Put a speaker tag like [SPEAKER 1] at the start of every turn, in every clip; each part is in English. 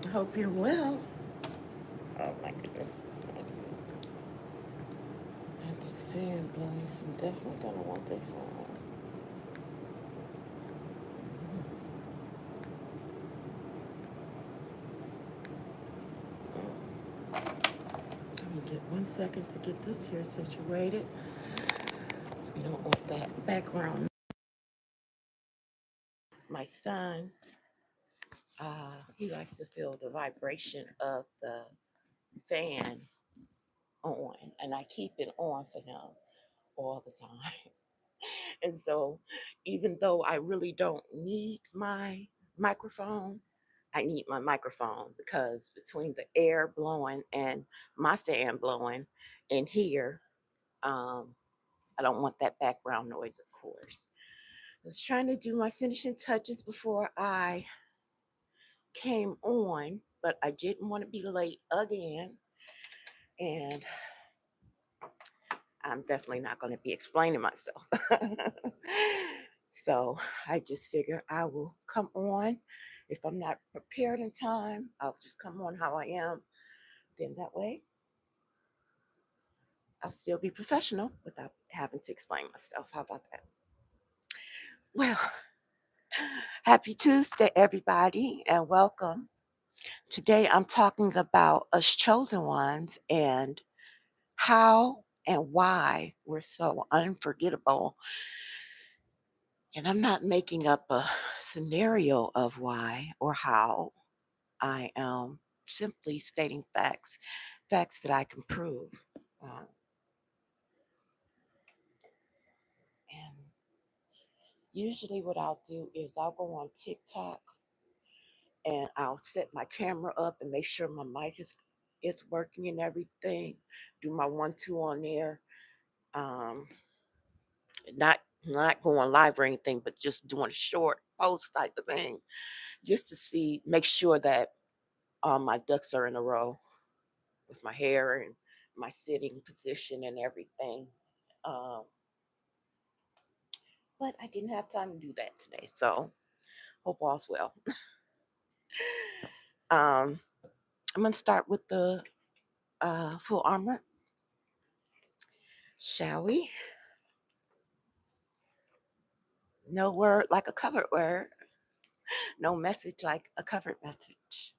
[SPEAKER 1] I hope you're well. Oh my goodness. And this fan blowing, so I'm definitely gonna want this one. Let me get 1 second to get this here situated, so we don't want that background. My son, he likes to feel the vibration of the fan on, and I keep it on for him all the time. And so, even though I really don't need my microphone, I need my microphone because between the air blowing and my fan blowing in here, um, I don't want that background noise, of course. I was trying to do my finishing touches before I came on, but I didn't want to be late again. And I'm definitely not going to be explaining myself. So I just figure I will come on. If I'm not prepared in time, I'll just come on how I am. Then that way, I'll still be professional without having to explain myself. How about that? Well, happy Tuesday, everybody, and welcome. Today I'm talking about us chosen ones and how and why we're so unforgettable. And I'm not making up a scenario of why or how. I am simply stating facts, facts that I can prove. Um, and usually, what I'll do is I'll go on TikTok and I'll set my camera up and make sure my mic is working and everything. Do my 1-2 on there. Um, not going live or anything, but just doing a short post type of thing, just to see, make sure that my ducks are in a row with my hair and my sitting position and everything. Um, but I didn't have time to do that today, so hope all's well. Um, I'm gonna start with the full armor, shall we? No word like a covered word, no message like a covered message.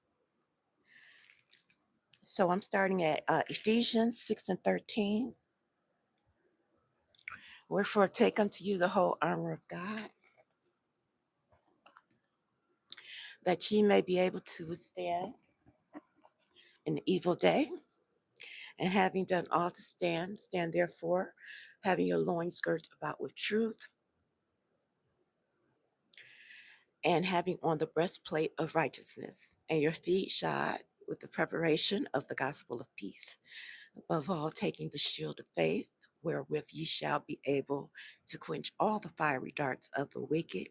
[SPEAKER 1] So I'm starting at Ephesians 6 and 13. Wherefore, take unto you the whole armor of God, that ye may be able to withstand in the evil day. And having done all to stand, stand therefore, having your loins girt about with truth, and having on the breastplate of righteousness, and your feet shod with the preparation of the gospel of peace. Above all, taking the shield of faith, wherewith ye shall be able to quench all the fiery darts of the wicked,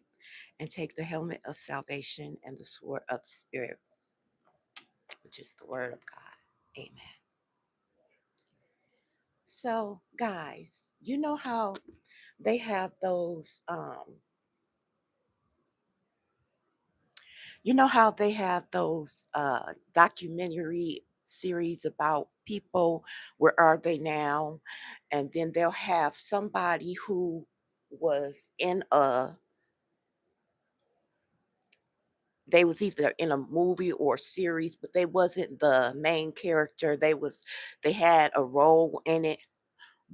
[SPEAKER 1] and take the helmet of salvation and the sword of the Spirit, which is the word of God. Amen. So, guys, you know how they have those documentary series about people, where are they now? And then they'll have somebody who was in a they was either in a movie or series, but they wasn't the main character. They had a role in it,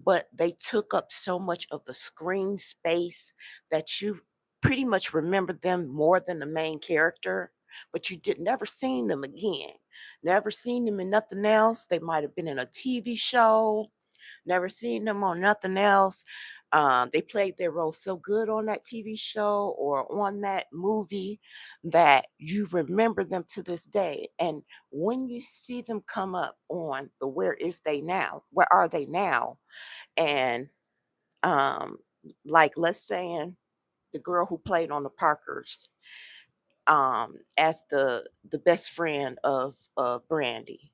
[SPEAKER 1] but they took up so much of the screen space that you pretty much remember them more than the main character, but you did never seen them again. Never seen them in nothing else. They might have been in a TV show, never seen them on nothing else. They played their role so good on that TV show or on that movie that you remember them to this day. And when you see them come up on the Where Is They Now? Where Are They Now? And um, like, let's say the girl who played on the Parkers, as the best friend of Brandy,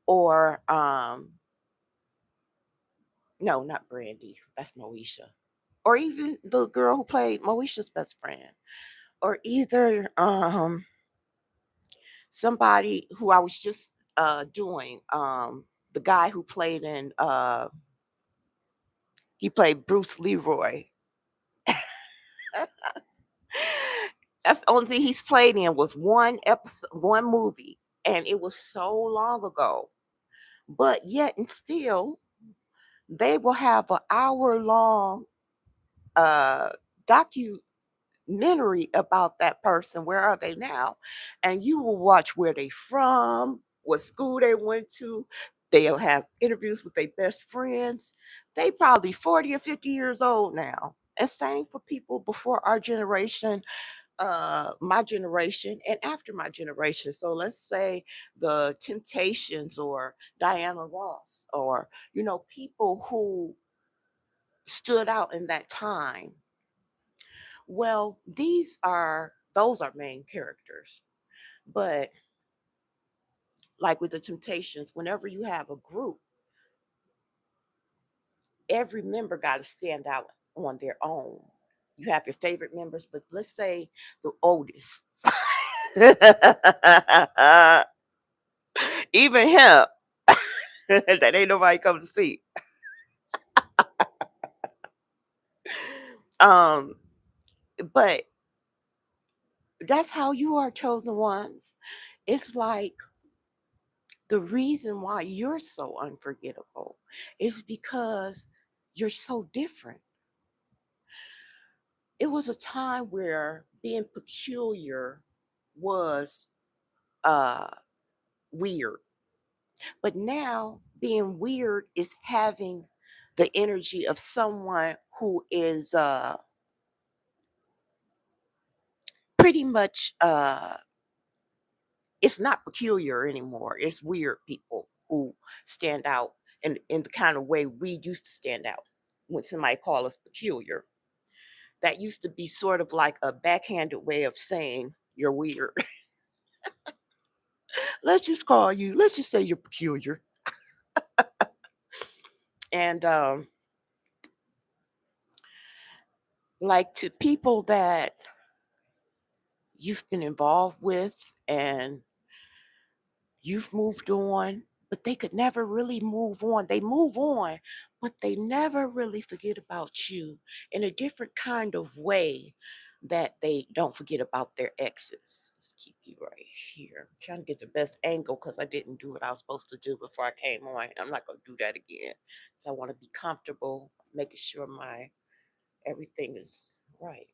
[SPEAKER 1] or no, not Brandy, that's Moesha, or even the girl who played Moesha's best friend, or either Somebody who I was just doing, the guy who played in he played Bruce Leroy. That's the only thing he's played in was one episode, one movie, and it was so long ago. But yet and still, they will have an hour long uh documentary about that person. Where are they now? And you will watch where they from, what school they went to. They'll have interviews with their best friends. They probably 40 or 50 years old now. And same for people before our generation, my generation, and after my generation. So let's say the Temptations or Diana Ross, or people who stood out in that time. Well, those are main characters. But like with the Temptations, whenever you have a group, every member got to stand out on their own. You have your favorite members, but let's say the oldest. Even him, that ain't nobody come to see. Um, but that's how you are chosen ones. It's like the reason why you're so unforgettable is because you're so different. It was a time where being peculiar was uh weird. But now being weird is having the energy of someone who is pretty much it's not peculiar anymore. It's weird people who stand out in the kind of way we used to stand out when somebody called us peculiar. That used to be sort of like a backhanded way of saying you're weird. Let's just say you're peculiar. And like to people that you've been involved with and you've moved on, but they could never really move on. They move on, but they never really forget about you in a different kind of way that they don't forget about their exes. Let's keep you right here. I'm trying to get the best angle because I didn't do what I was supposed to do before I came on. I'm not going to do that again. So I want to be comfortable, making sure my everything is right.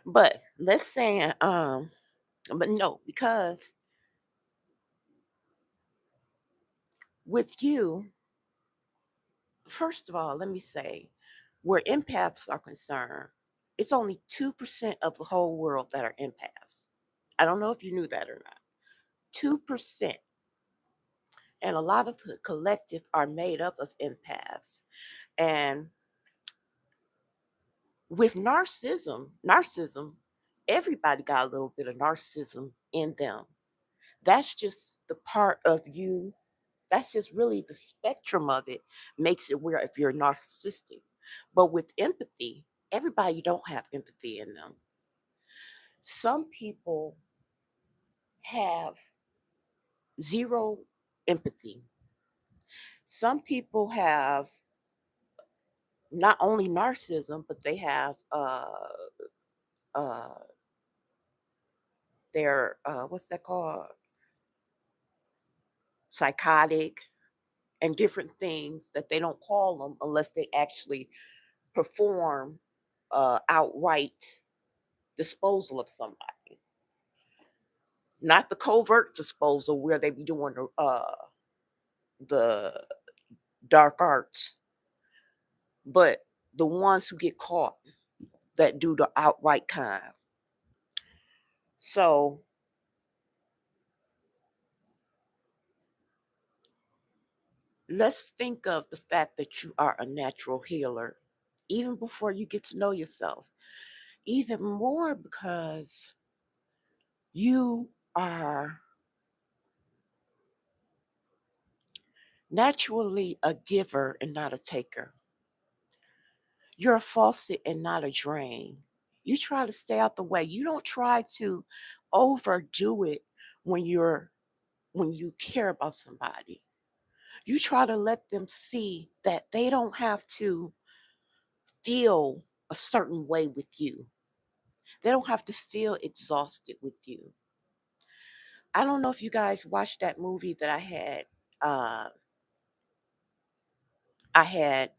[SPEAKER 1] But let's say, but no, because with you, first of all, let me say, where empaths are concerned, it's only 2% of the whole world that are empaths. I don't know if you knew that or not. 2%. And a lot of the collective are made up of empaths. And with narcissism, everybody got a little bit of narcissism in them. That's just the part of you. That's just really the spectrum of it makes it where if you're narcissistic. But with empathy, everybody don't have empathy in them. Some people have zero empathy. Some people have not only narcissism, but they have uh their what's that called? Psychotic and different things that they don't call them unless they actually perform outright disposal of somebody, not the covert disposal where they be doing the dark arts, but the ones who get caught that do the outright kind. So let's think of the fact that you are a natural healer, even before you get to know yourself, even more because you are naturally a giver and not a taker. You're a faucet and not a drain. You try to stay out the way. You don't try to overdo it when you care about somebody. You try to let them see that they don't have to feel a certain way with you. They don't have to feel exhausted with you. I don't know if you guys watched that movie that uh I had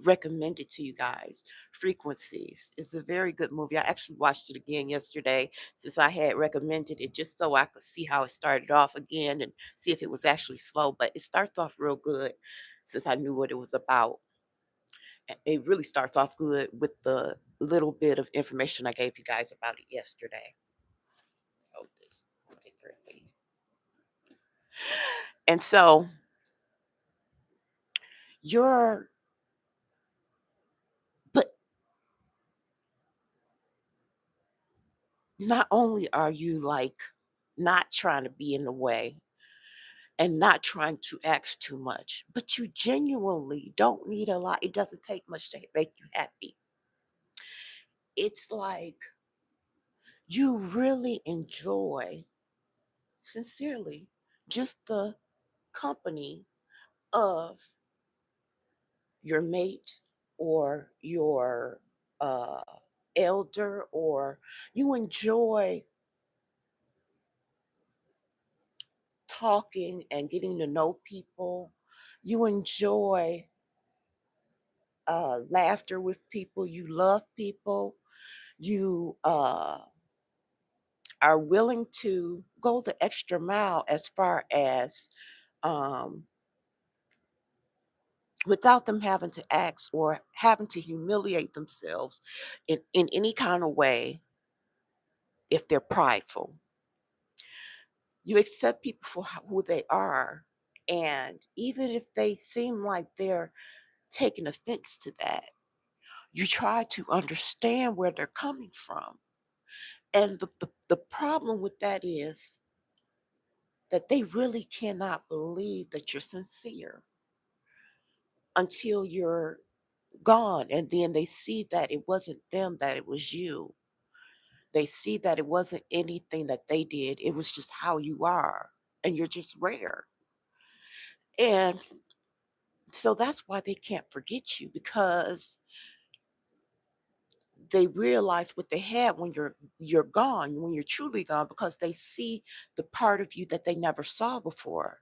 [SPEAKER 1] recommended to you guys, Frequencies. It's a very good movie. I actually watched it again yesterday since I had recommended it just so I could see how it started off again and see if it was actually slow. But it starts off real good since I knew what it was about. It really starts off good with the little bit of information I gave you guys about it yesterday. Oh, this differently. And so you're, but not only are you like not trying to be in the way and not trying to ask too much, but you genuinely don't need a lot. It doesn't take much to make you happy. It's like you really enjoy, sincerely, just the company of your mate or your uh, elder, or you enjoy talking and getting to know people. You enjoy laughter with people. You love people. You are willing to go the extra mile as far as um, without them having to ask or having to humiliate themselves in any kind of way if they're prideful. You accept people for who they are. And even if they seem like they're taking offense to that, you try to understand where they're coming from. And the problem with that is that they really cannot believe that you're sincere until you're gone. And then they see that it wasn't them, that it was you. They see that it wasn't anything that they did, it was just how you are. And you're just rare. And so that's why they can't forget you, because they realize what they had when you're gone, when you're truly gone, because they see the part of you that they never saw before,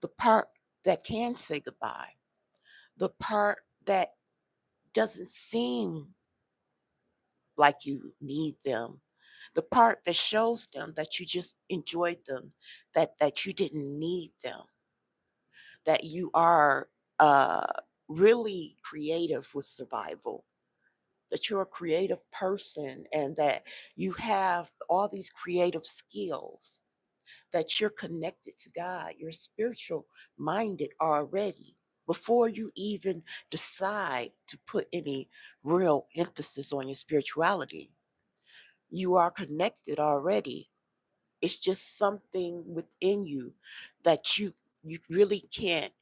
[SPEAKER 1] the part that can say goodbye, the part that doesn't seem like you need them, the part that shows them that you just enjoyed them, that you didn't need them, that you are uh really creative with survival, that you're a creative person, and that you have all these creative skills, that you're connected to God, you're spiritual minded already before you even decide to put any real emphasis on your spirituality. You are connected already. It's just something within you that you really can't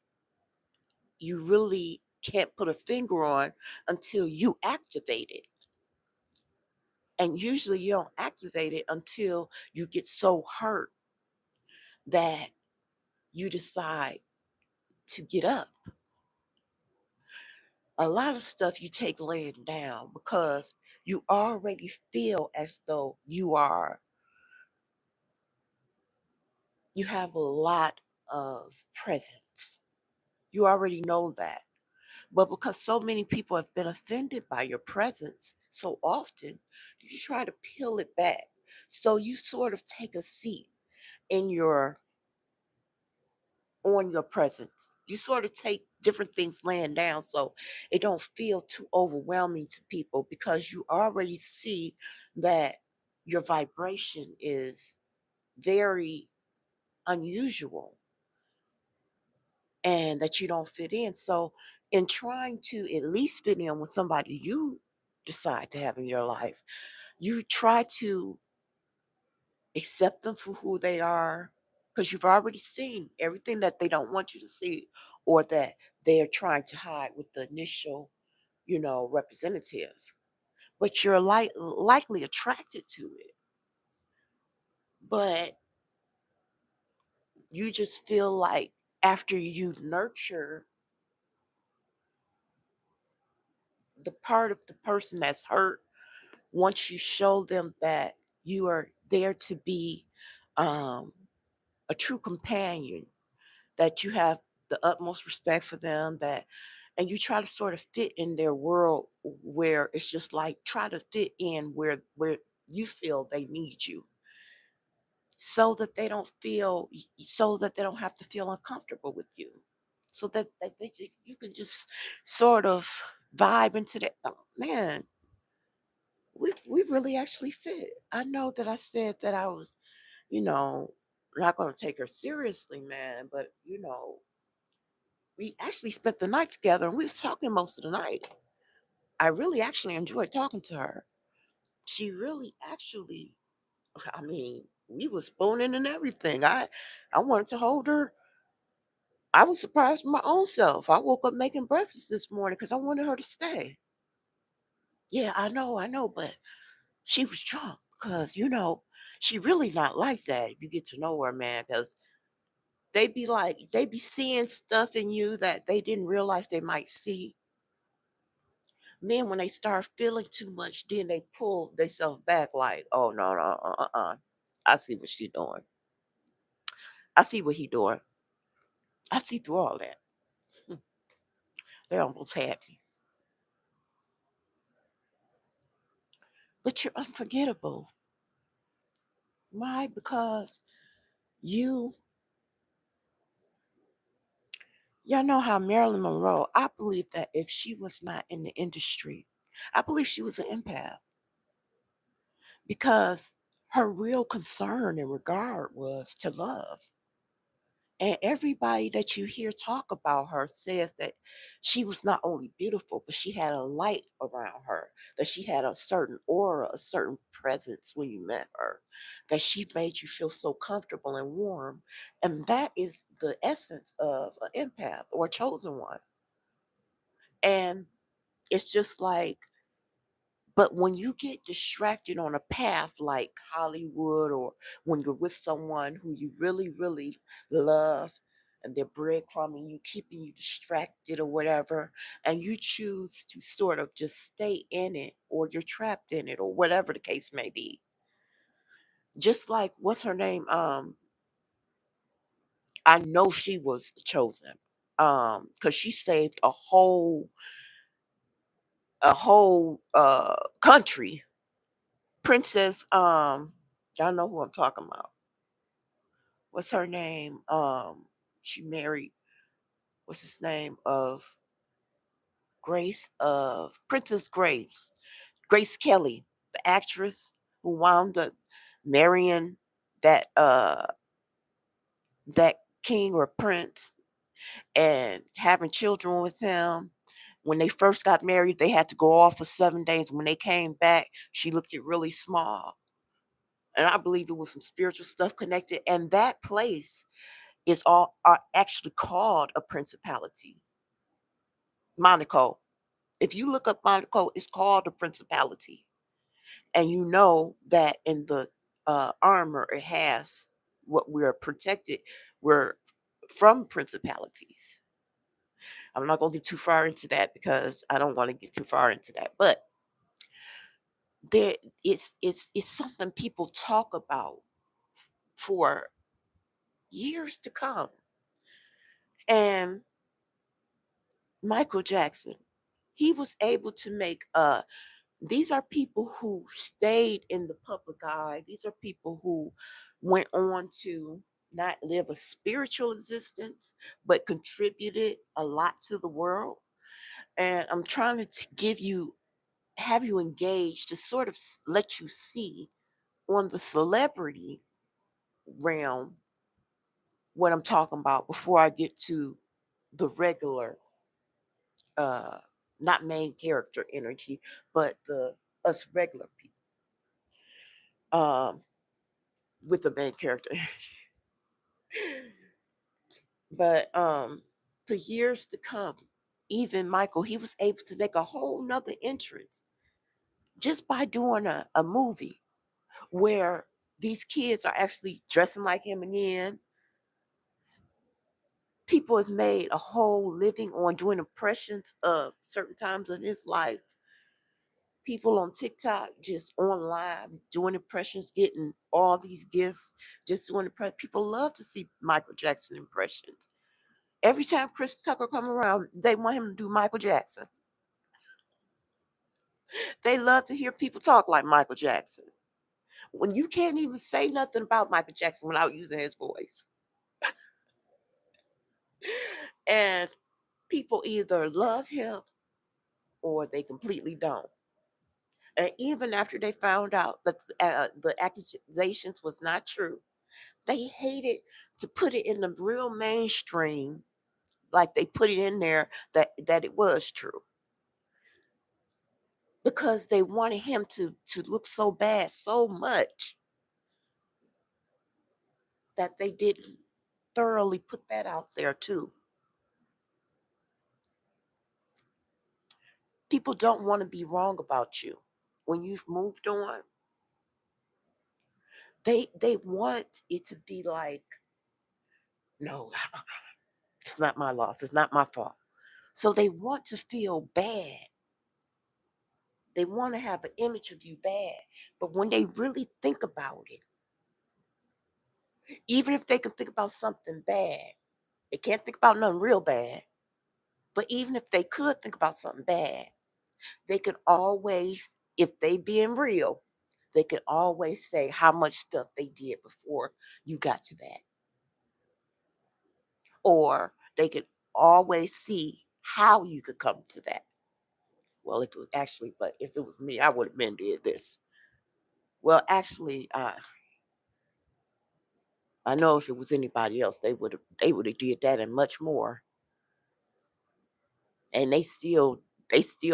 [SPEAKER 1] you really can't put a finger on until you activate it. And usually you don't activate it until you get so hurt that you decide to get up. A lot of stuff you take laying down because you already feel as though you have a lot of presence. You already know that. But because so many people have been offended by your presence so often, you try to peel it back. So you sort of take a seat in your on your presence. You sort of take different things laying down so it don't feel too overwhelming to people, because you already see that your vibration is very unusual and that you don't fit in. So in trying to at least fit in with somebody you decide to have in your life, you try to accept them for who they are, because you've already seen everything that they don't want you to see, or that they're trying to hide with the initial, representative. But you're likely attracted to it. But you just feel like after you nurture the part of the person that's hurt, once you show them that you are there to be um, a true companion, that you have the utmost respect for them, that and you try to sort of fit in their world where it's just like try to fit in where you feel they need you so that they don't feel so that they don't have to feel uncomfortable with you, so that you can just sort of vibe into that. Oh, man, we really actually fit. I know that I said that I was, you know, not going to take her seriously, man, but we actually spent the night together and we was talking most of the night. I really actually enjoyed talking to her. She really actually, I mean, we was spooning and everything. I wanted to hold her. I was surprised with my own self. I woke up making breakfast this morning because I wanted her to stay. Yeah, I know, but she was drunk because, she really not like that. If you get to know her, man, because they be seeing stuff in you that they didn't realize they might see. Then when they start feeling too much, then they pull themselves back like, oh no, no, I see what she doing. I see what he doing. I see through all that. Hmm. They almost had me. But you're unforgettable. Why? Because you y'all know how Marilyn Monroe, I believe that if she was not in the industry, I believe she was an empath because her real concern and regard was to love. And everybody that you hear talk about her says that she was not only beautiful, but she had a light around her, that she had a certain aura, a certain presence when you met her, that she made you feel so comfortable and warm. And that is the essence of an empath or a chosen one. And it's just like, but when you get distracted on a path like Hollywood, or when you're with someone who you really, really love and they're breadcrumbing you, keeping you distracted or whatever, and you choose to sort of just stay in it or you're trapped in it or whatever the case may be. Just like what's her name? I know she was chosen. Because she saved a whole country. Princess, y'all know who I'm talking about. What's her name? She married, what's his name? Of Princess Grace. Grace Kelly, the actress who wound up marrying that that king or prince and having children with him. When they first got married, they had to go off for 7 days. When they came back, she looked it really small. And I believe it was some spiritual stuff connected. And that place is all are actually called a principality. Monaco. If you look up Monaco, it's called a principality. And you know that in the armor it has what we're protected. We're from principalities. I'm not going to get too far into that because I don't want to get too far into that. But there, it's something people talk about for years to come. And Michael Jackson, he was able to make these are people who stayed in the public eye. These are people who went on to not live a spiritual existence, but contributed a lot to the world. And I'm trying to have you engaged to sort of let you see on the celebrity realm what I'm talking about before I get to the regular, uh, not main character energy, but the us regular people. With the main character. But for years to come, even Michael, he was able to make a whole nother entrance just by doing a movie where These kids are actually dressing like him again. People have made a whole living on doing impressions of certain times of his life. People on TikTok just on live doing impressions, getting all these gifts, just doing impressions. People love to see Michael Jackson impressions. Every time Chris Tucker come around, they want him to do Michael Jackson. They love to hear people talk like Michael Jackson. When you can't even say nothing about Michael Jackson without using his voice. And people either love him or they completely don't. And even after they found out that the accusations was not true, they hated to put it in the real mainstream, like they put it in there that it was true, because they wanted him to look so bad so much that they didn't thoroughly put that out there too. People don't want to be wrong about you. When you've moved on, they want it to be like, no, it's not my loss, it's not my fault. So they want to feel bad. They want to have an image of you bad. But when they really think about it, even if they can think about something bad, they can't think about nothing real bad. But even if they could think about something bad, they could always, if they being real, they could always say how much stuff they did before you got to that. Or they could always see how you could come to that. Well, if it was actually, but if it was me, I would have been did this. Well, actually, I know if it was anybody else, they would have did that and much more. And they still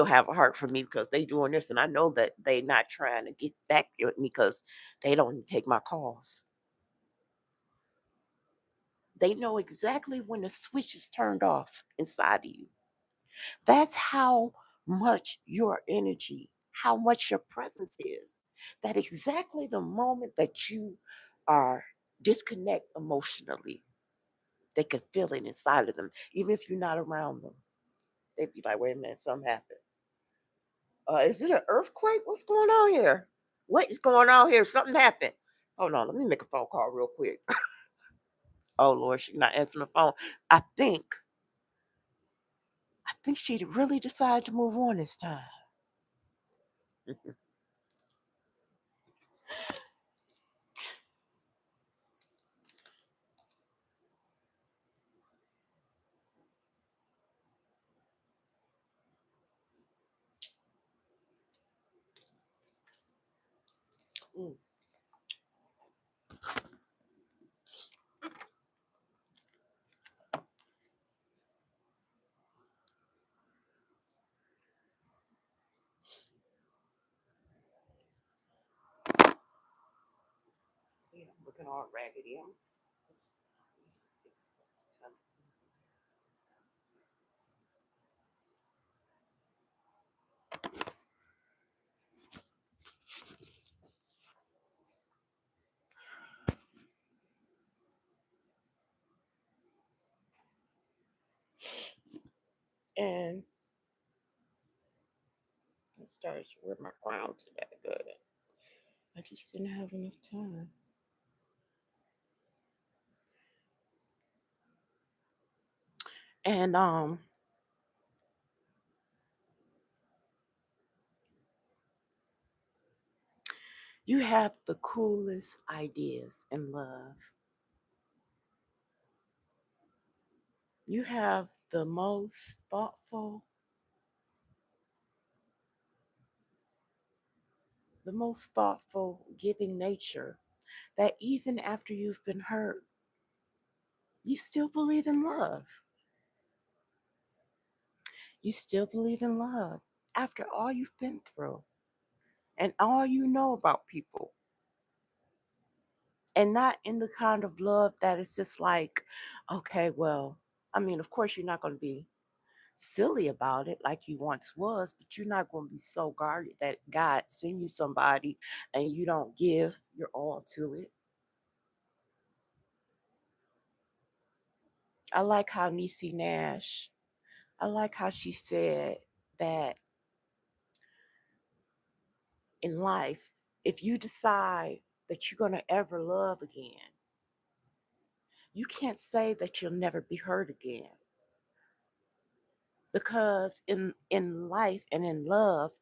[SPEAKER 1] have a heart for me because they doing this, and I know that they not trying to get back at me because they don't even take my calls. They know exactly when the switch is turned off inside of you. That's how much your energy, how much your presence is. That exactly the moment that you are disconnect emotionally, they can feel it inside of them, even if you're not around them. They'd be like, wait a minute, something happened. Is it an earthquake? What's going on here? What is going on here? Something happened. Hold on, let me make a phone call real quick. Oh Lord, she's not answering the phone. I think, I think she really decided to move on this time. Mm. See, I'm looking all raggedy. And it starts with my crown today, but I just didn't have enough time. And you have the coolest ideas in love. You have the most thoughtful, giving nature that even after you've been hurt, you still believe in love. You still believe in love after all you've been through and all you know about people. And not in the kind of love that is just like, okay, well, I mean, of course, you're not going to be silly about it like you once was, but you're not going to be so guarded that God send you somebody and you don't give your all to it. I like how Niecy Nash, I like how she said that in life, if you decide that you're going to ever love again, you can't say that you'll never be hurt again, because in life and in love,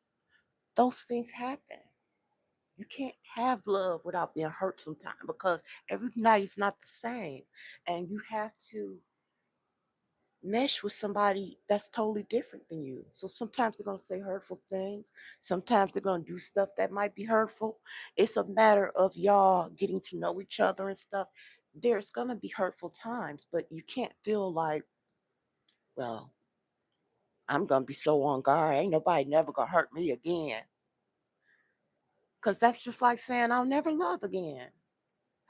[SPEAKER 1] those things happen. You can't have love without being hurt sometime, because every night is not the same, and you have to mesh with somebody that's totally different than you. So sometimes they're going to say hurtful things, sometimes they're going to do stuff that might be hurtful. It's a matter of y'all getting to know each other and stuff. There's going to be hurtful times, but you can't feel like, well, I'm going to be so on guard, ain't nobody never going to hurt me again, because that's just like saying I'll never love again.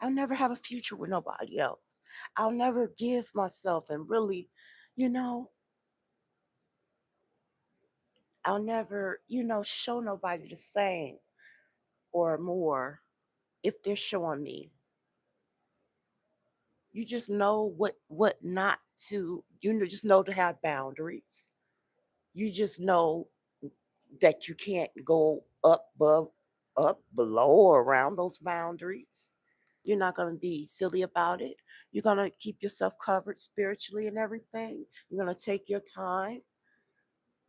[SPEAKER 1] I'll never have a future with nobody else. I'll never give myself and really, you know, I'll never, show nobody the same or more if they're showing me. You just know what not to, just know to have boundaries. You just know that you can't go up, below, or around those boundaries. You're not going to be silly about it. You're going to keep yourself covered spiritually and everything. You're going to take your time.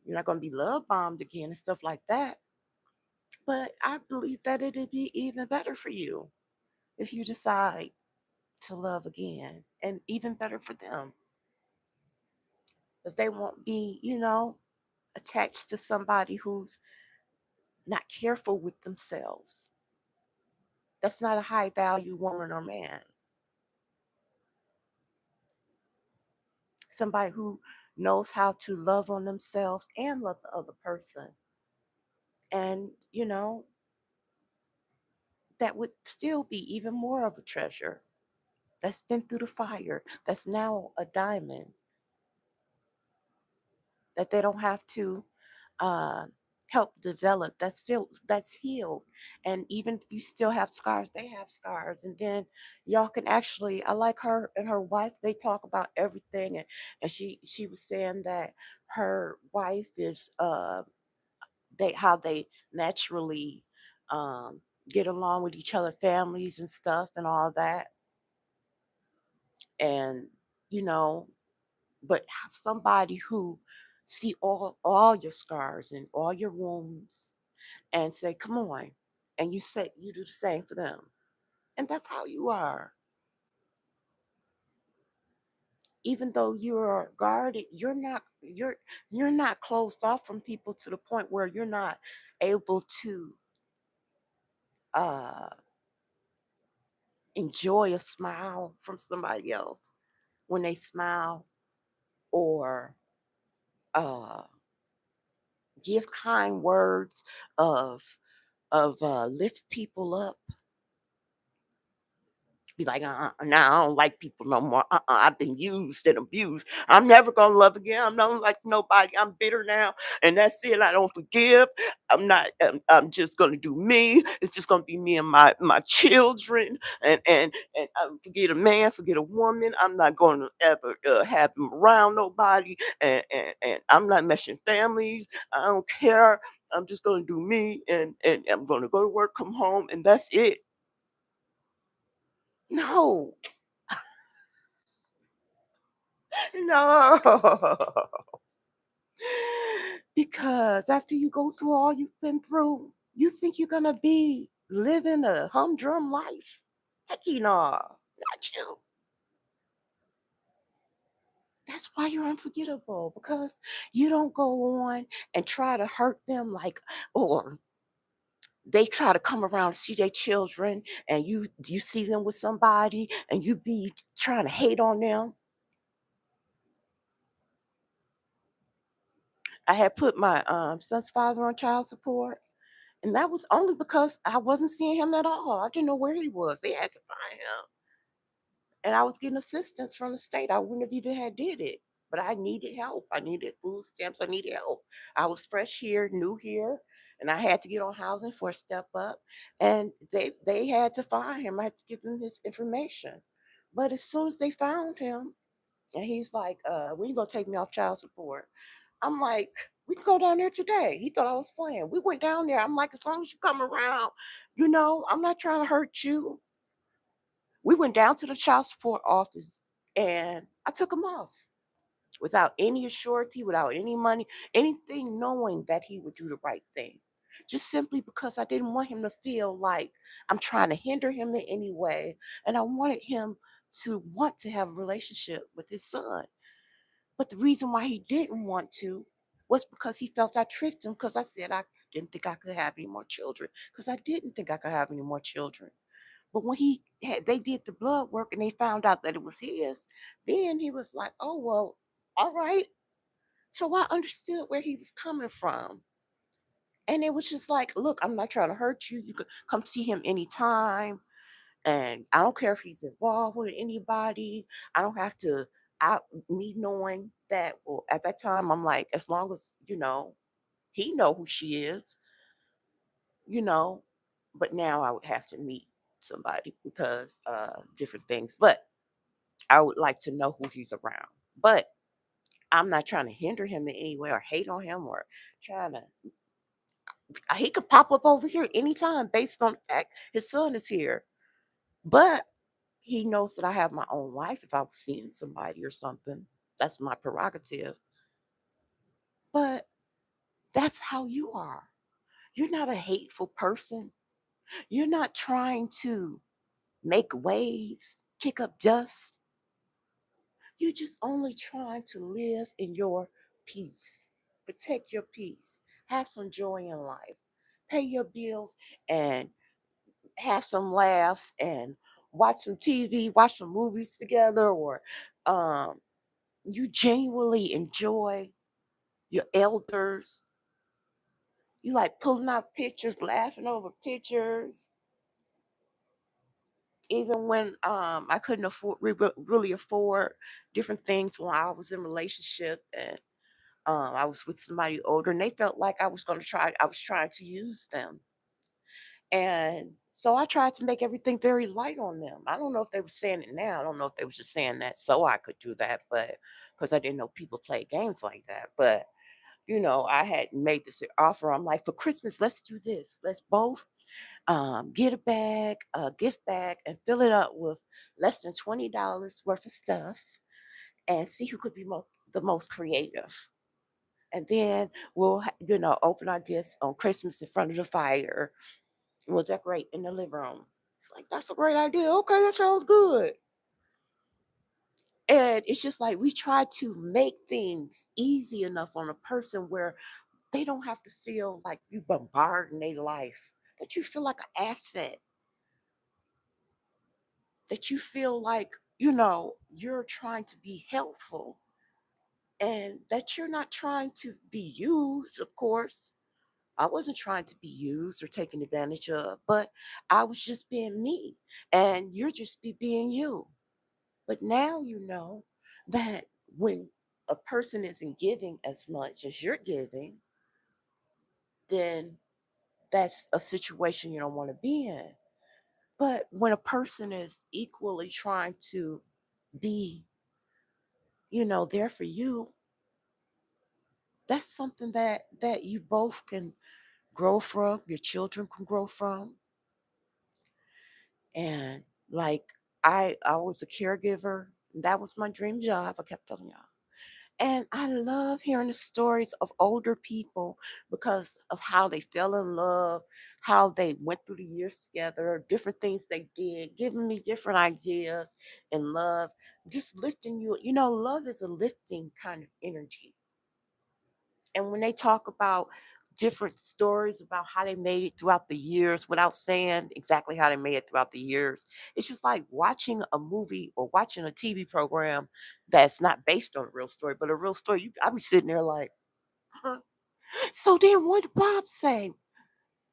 [SPEAKER 1] You're not going to be love bombed again and stuff like that. But I believe that it'd be even better for you if you decide to love again, and even better for them, because they won't be, attached to somebody who's not careful with themselves. That's not a high value woman or man. Somebody who knows how to love on themselves and love the other person. And, that would still be even more of a treasure. That's been through the fire. That's now a diamond that they don't have to uh, help develop. That's healed. And even if you still have scars, they have scars. And then y'all can actually, I like her and her wife, they talk about everything. And she was saying that her wife is they how they naturally um get along with each other, families and stuff and all that. And you know but somebody who see all your scars and all your wounds and say, come on, and you do the same for them, and that's how you are. Even though you're guarded, you're not closed off from people to the point where you're not able to uh enjoy a smile from somebody else when they smile, or uh give kind words of lift people up. Be like, nah, I don't like people no more. I've been used and abused. I'm never gonna love again. I'm not like nobody. I'm bitter now, and that's it. I don't forgive. I'm not. I'm just gonna do me. It's just gonna be me and my children, and forget a man, forget a woman. I'm not gonna ever have them around nobody, and I'm not meshing families. I don't care. I'm just gonna do me, and I'm gonna go to work, come home, and that's it. No, no. Because after you go through all you've been through, you think you're gonna be living a humdrum life. Heck no, not you. That's why you're unforgettable, because you don't go on and try to hurt them, like, or they try to come around, see their children, and you see them with somebody and you be trying to hate on them. I had put my son's father on child support. And that was only because I wasn't seeing him at all. I didn't know where he was. They had to find him. And I was getting assistance from the state. I wouldn't have even had did it. but I needed help. I needed food stamps. I needed help. I was fresh here, new here, and I had to get on housing for a step up. And they had to find him. I had to give them his information. But as soon as they found him, and he's like, when you gonna take me off child support? I'm like, we can go down there today. He thought I was playing. We went down there. I'm like, as long as you come around, I'm not trying to hurt you. We went down to the child support office and I took him off without any assurity, without any money, anything, knowing that he would do the right thing. Just simply because I didn't want him to feel like I'm trying to hinder him in any way. And I wanted him to want to have a relationship with his son. But the reason why he didn't want to was because he felt I tricked him because I said I didn't think I could have any more children. Because I didn't think I could have any more children. But when they did the blood work and they found out that it was his, then he was like, "Oh well, all right." So I understood where he was coming from, and it was just like, "Look, I'm not trying to hurt you. You could come see him anytime, and I don't care if he's involved with anybody. I don't have to." Out me knowing that, well, at that time, I'm like, as long as he know who she is, you know. But now I would have to meet somebody because different things. But I would like to know who he's around. But I'm not trying to hinder him in any way or hate on him or trying to. He could pop up over here anytime based on the fact his son is here. But he knows that I have my own life if I was seeing somebody or something. That's my prerogative. But that's how you are. You're not a hateful person. You're not trying to make waves, kick up dust. You're just only trying to live in your peace. Protect your peace. Have some joy in life. Pay your bills and have some laughs and watch some TV, watch some movies together, or um, you genuinely enjoy your elders. You like pulling out pictures, laughing over pictures, even when I couldn't really afford different things when I was in relationship and I was with somebody older and they felt like I was trying to use them. And so I tried to make everything very light on them. I don't know if they were saying it now. I don't know if they was just saying that so I could do that, but because I didn't know people play games like that. But I had made this offer. I'm like, for Christmas, let's do this. Let's both get a gift bag, and fill it up with less than $20 worth of stuff, and see who could be the most creative. And then we'll, open our gifts on Christmas in front of the fire. And we'll decorate in the living room. It's like, that's a great idea. Okay, that sounds good. And it's just like we try to make things easy enough on a person where they don't have to feel like you bombarding their life, that you feel like an asset, that you feel like, you're trying to be helpful and that you're not trying to be used, of course. I wasn't trying to be used or taken advantage of, but I was just being me and you're just being you. But now you know that when a person isn't giving as much as you're giving, then that's a situation you don't want to be in. But when a person is equally trying to be, there for you, that's something that you both can grow from, your children can grow from. And like I was a caregiver. That was my dream job. I kept telling y'all. And I love hearing the stories of older people because of how they fell in love, how they went through the years together, different things they did, giving me different ideas and love, just lifting you. Love is a lifting kind of energy. And when they talk about different stories about how they made it throughout the years without saying exactly how they made it throughout the years, it's just like watching a movie or watching a TV program that's not based on a real story, but a real story. I'll be sitting there like, huh? So then what did Bob say?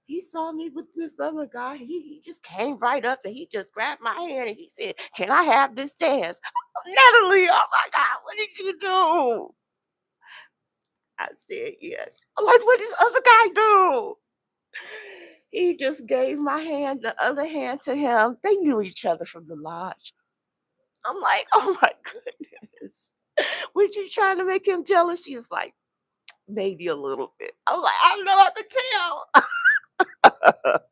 [SPEAKER 1] he saw me with this other guy. He just came right up and he just grabbed my hand and he said, "Can I have this dance?" Natalie, oh my God, what did you do? I said, "Yes." I'm like, what did this other guy do? He just gave my hand, the other hand to him. They knew each other from the lodge. I'm like, oh my goodness. Was you trying to make him jealous? She was like, maybe a little bit. I'm like, I don't know how to tell.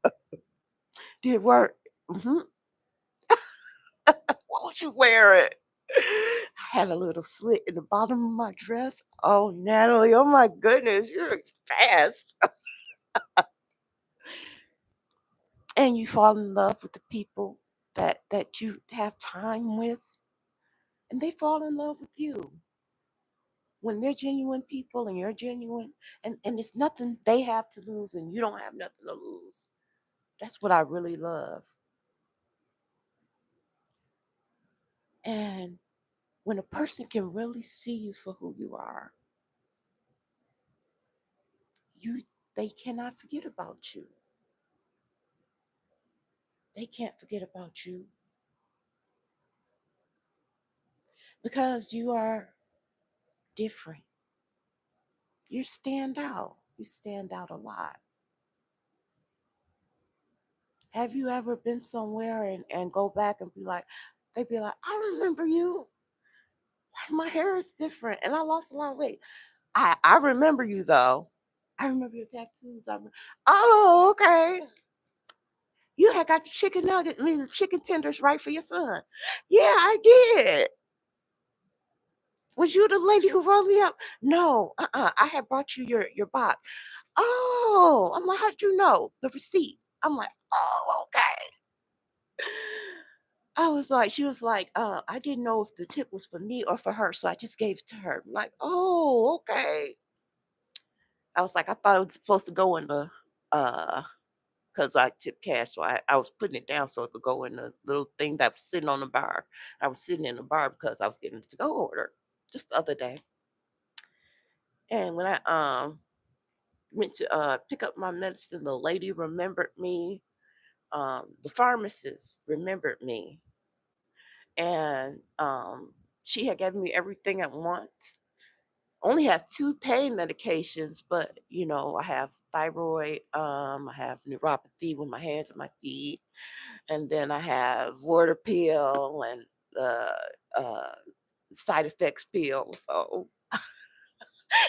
[SPEAKER 1] Did work. Hmm. What was you wearing? I had a little slit in the bottom of my dress. Oh, Natalie, oh my goodness, you're fast. And you fall in love with the people that you have time with, and they fall in love with you when they're genuine people and you're genuine, and it's nothing they have to lose and you don't have nothing to lose. That's what I really love. And when a person can really see you for who you are, you they cannot forget about you. They can't forget about you because you are different. You stand out. You stand out a lot. Have you ever been somewhere and go back and be like, they'd be like, I remember you. My hair is different and I lost a lot of weight. I remember you though. I remember your tattoos. Oh, okay. You had got the chicken nugget, I mean the chicken tenders right for your son. Yeah, I did. Was you the lady who rolled me up? No, I had brought you your box. Oh, I'm like, how'd you know? The receipt. I'm like, oh, okay. I was like, she was like, I didn't know if the tip was for me or for her, so I just gave it to her. I'm like, oh, okay. I was like, I thought it was supposed to go in the because I tipped cash, so I was putting it down so it could go in the little thing that was sitting on the bar. I was sitting in the bar because I was getting a to go order just the other day. And when I went to pick up my medicine, the lady remembered me. The pharmacist remembered me, and she had given me everything at once. Only have two pain medications, but I have thyroid, I have neuropathy with my hands and my feet, and then I have water pill and uh, uh, side effects pill. So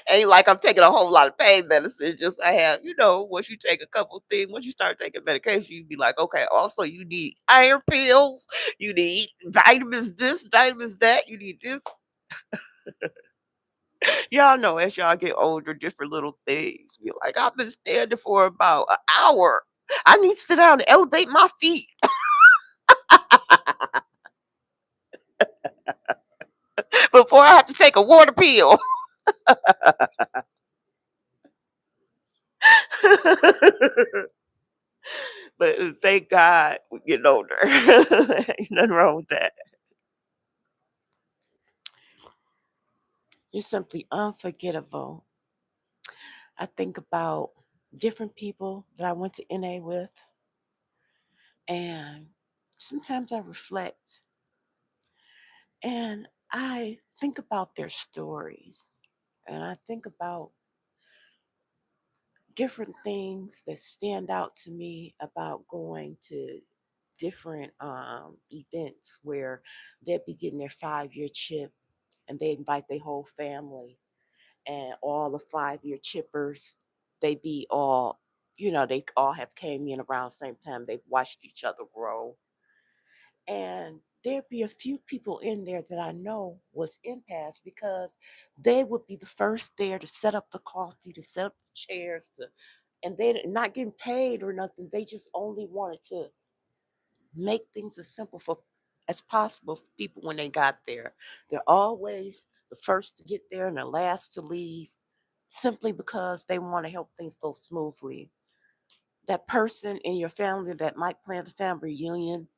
[SPEAKER 1] ain't like I'm taking a whole lot of pain medicine. Just I have, once you take a couple things, once you start taking medication, you be like, okay, also you need iron pills, you need vitamins this, vitamins that, you need this. Y'all know as y'all get older, different little things. Be like, I've been standing for about an hour. I need to sit down and elevate my feet before I have to take a water pill. But thank God we're getting older. Ain't nothing wrong with that. You're simply unforgettable. I think about different people that I went to NA with, and sometimes I reflect and I think about their stories, and I think about different things that stand out to me about going to different events where they'll be getting their 5-year chip and they invite their whole family and all the 5-year chippers, they be all, they all have came in around the same time. They've watched each other grow. And there'd be a few people in there that I know was empaths because they would be the first there to set up the coffee, to set up the chairs, and they're not getting paid or nothing. They just only wanted to make things as simple as possible for people when they got there. They're always the first to get there and the last to leave simply because they want to help things go smoothly. That person in your family that might plan the family reunion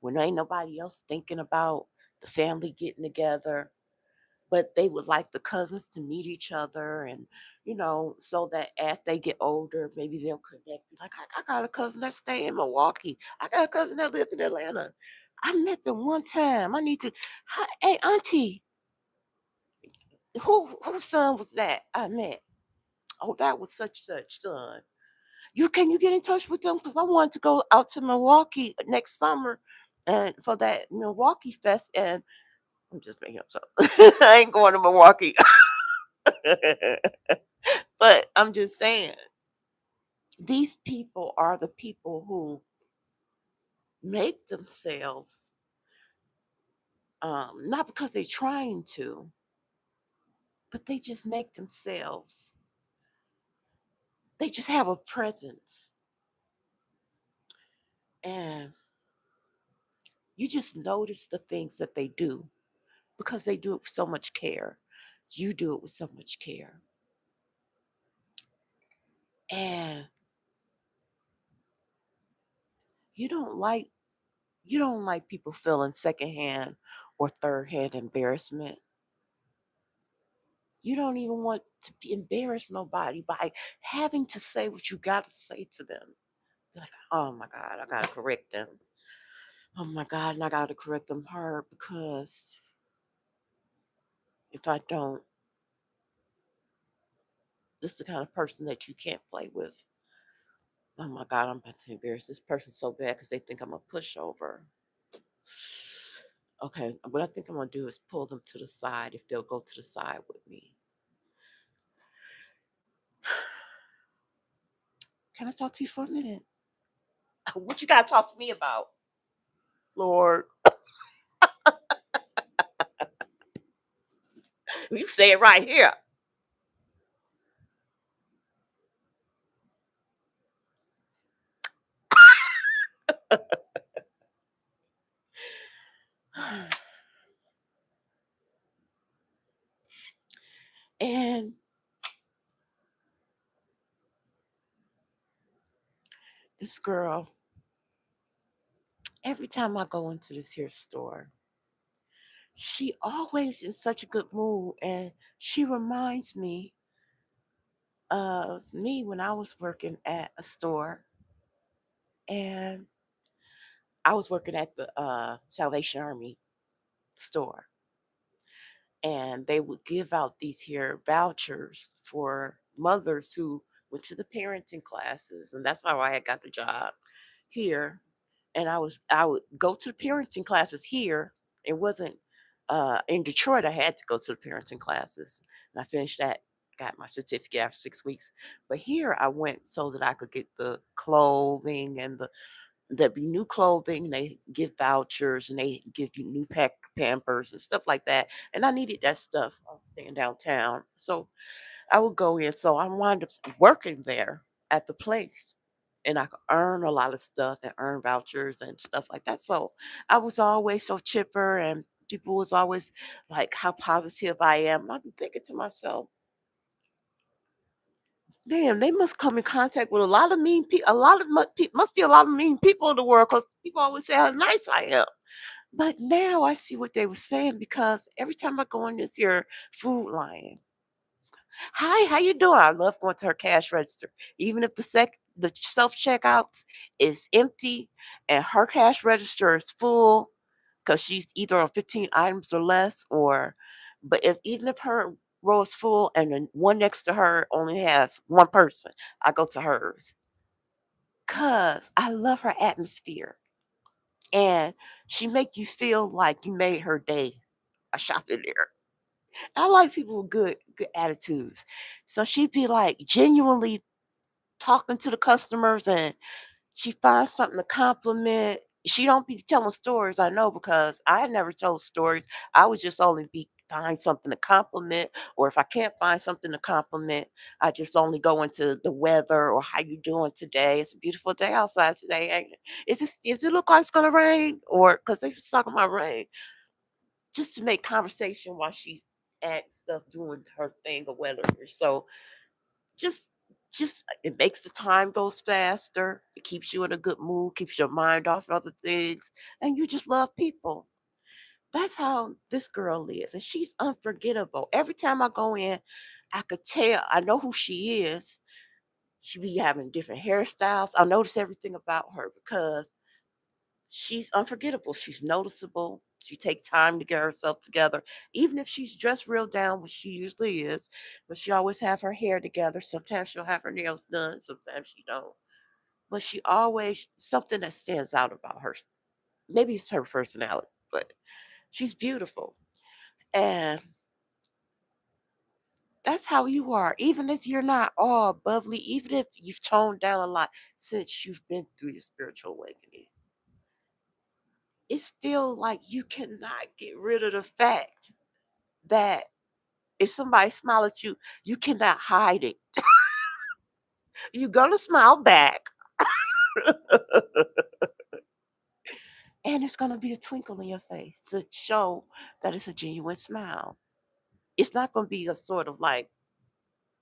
[SPEAKER 1] when ain't nobody else thinking about the family getting together, but they would like the cousins to meet each other, and so that as they get older, maybe they'll connect. Like, I got a cousin that stay in Milwaukee. I got a cousin that lived in Atlanta. I met them one time. I need to. Hi, hey, auntie, whose son was that I met? Oh, that was such such son. Can you get in touch with them? Because I wanted to go out to Milwaukee next summer and for that Milwaukee Fest. And I'm just making up something. I ain't going to Milwaukee. But I'm just saying, these people are the people who make themselves, not because they're trying to, but they just make themselves, they just have a presence. And you just notice the things that they do because they do it with so much care. You do it with so much care. And you don't like you don't like people feeling secondhand or third hand embarrassment. You don't even want to embarrass nobody by having to say what you got to say to them. You're like, oh my God, I got to correct them. Oh my God, and I got to correct them hard because if I don't, this is the kind of person that you can't play with. Oh my God, I'm about to embarrass this person so bad because they think I'm a pushover. Okay, what I think I'm going to do is pull them to the side if they'll go to the side with me. Can I talk to you for a minute? What you got to talk to me about, Lord? You say it right here. And this girl, every time I go into this here store, she always in such a good mood. And she reminds me of me when I was working at a store. And I was working at the Salvation Army store. And they would give out these here vouchers for mothers who went to the parenting classes. And that's how I had got the job here. And I would go to the parenting classes here. It wasn't in Detroit. I had to go to the parenting classes, and I finished that. Got my certificate after 6 weeks. But here I went so that I could get the clothing and there'd be new clothing. They give vouchers and they give you new pampers and stuff like that. And I needed that stuff. I was staying downtown, so I would go in. So I wound up working there at the place. And I could earn a lot of stuff and earn vouchers and stuff like that. So I was always so chipper, and people was always like how positive I am. I'm thinking to myself, damn, they must come in contact with a lot of mean people. A lot of must be a lot of mean people in the world because people always say how nice I am. But now I see what they were saying because every time I go in this here food line, hi, how you doing? I love going to her cash register. Even if the self checkouts is empty and her cash register is full because she's either on 15 items or less, or but if even if her row is full and the one next to her only has one person, I go to hers. Cause I love her atmosphere. And she make you feel like you made her day. I shop in there. I like people with good attitudes. So she'd be like genuinely talking to the customers, and she finds something to compliment. She don't be telling stories, I know, because I never told stories. I would just only be find something to compliment, or if I can't find something to compliment, I just only go into the weather or how you doing today. It's a beautiful day outside today. Ain't it? Is it look like it's gonna rain? Or because they was talking about rain, just to make conversation while she's at stuff doing her thing or whatever. So just it makes the time goes faster. It keeps you in a good mood, keeps your mind off other things, and you just love people. That's how this girl is, and she's unforgettable. Every time I go in, I could tell. I know who she is. She be having different hairstyles. I notice everything about her because she's unforgettable. She's noticeable. She takes time to get herself together, even if she's dressed real down, which she usually is. But she always have her hair together. Sometimes she'll have her nails done. Sometimes she don't. But she always something that stands out about her. Maybe it's her personality, but she's beautiful. And that's how you are. Even if you're not all bubbly, even if you've toned down a lot since you've been through your spiritual awakening, it's still like you cannot get rid of the fact that if somebody smile at you, you cannot hide it. You're gonna smile back, and it's gonna be a twinkle in your face to show that it's a genuine smile. It's not gonna be a sort of like,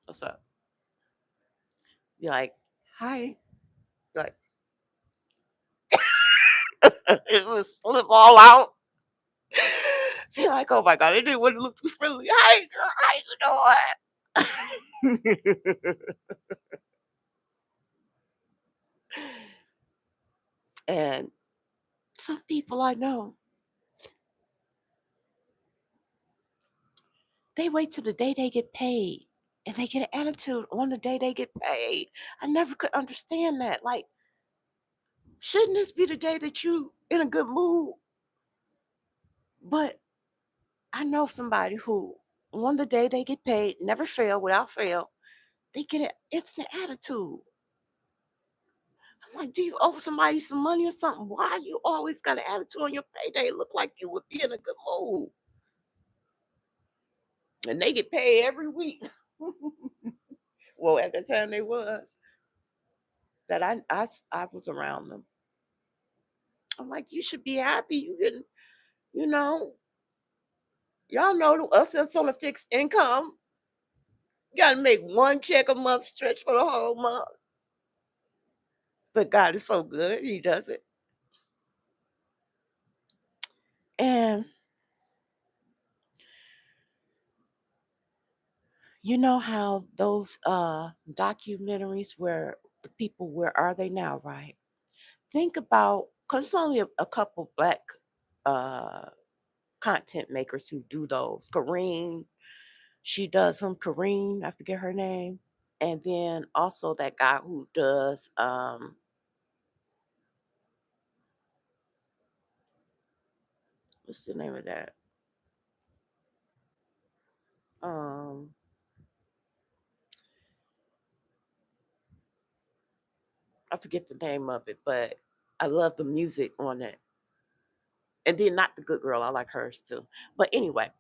[SPEAKER 1] "What's up?" Be like, "Hi," like it's gonna slip all out. Be like, "Oh my god, I didn't want to look too friendly. Hi, girl, how you doing?" And some people I know, they wait till the day they get paid and they get an attitude on the day they get paid. I never could understand that. Like, shouldn't this be the day that you in a good mood? But I know somebody who on the day they get paid, never fail without fail, they get an instant attitude. I'm like, do you owe somebody some money or something? Why you always got an attitude on your payday? Look like you would be in a good mood. And they get paid every week. Well, at the time they was that I was around them. I'm like, you should be happy. You getting, you know, y'all know us that's on a fixed income. You gotta make one check a month stretch for the whole month. But God is so good, He does it. And you know how those documentaries where the people, where are they now, right? Think about, because it's only a couple black uh content makers who do those. Kareen, she does them. Kareen, I forget her name. And then also that guy who does what's the name of that? Um I forget the name of it, but I love the music on it. And then not the good girl, I like hers too. But anyway,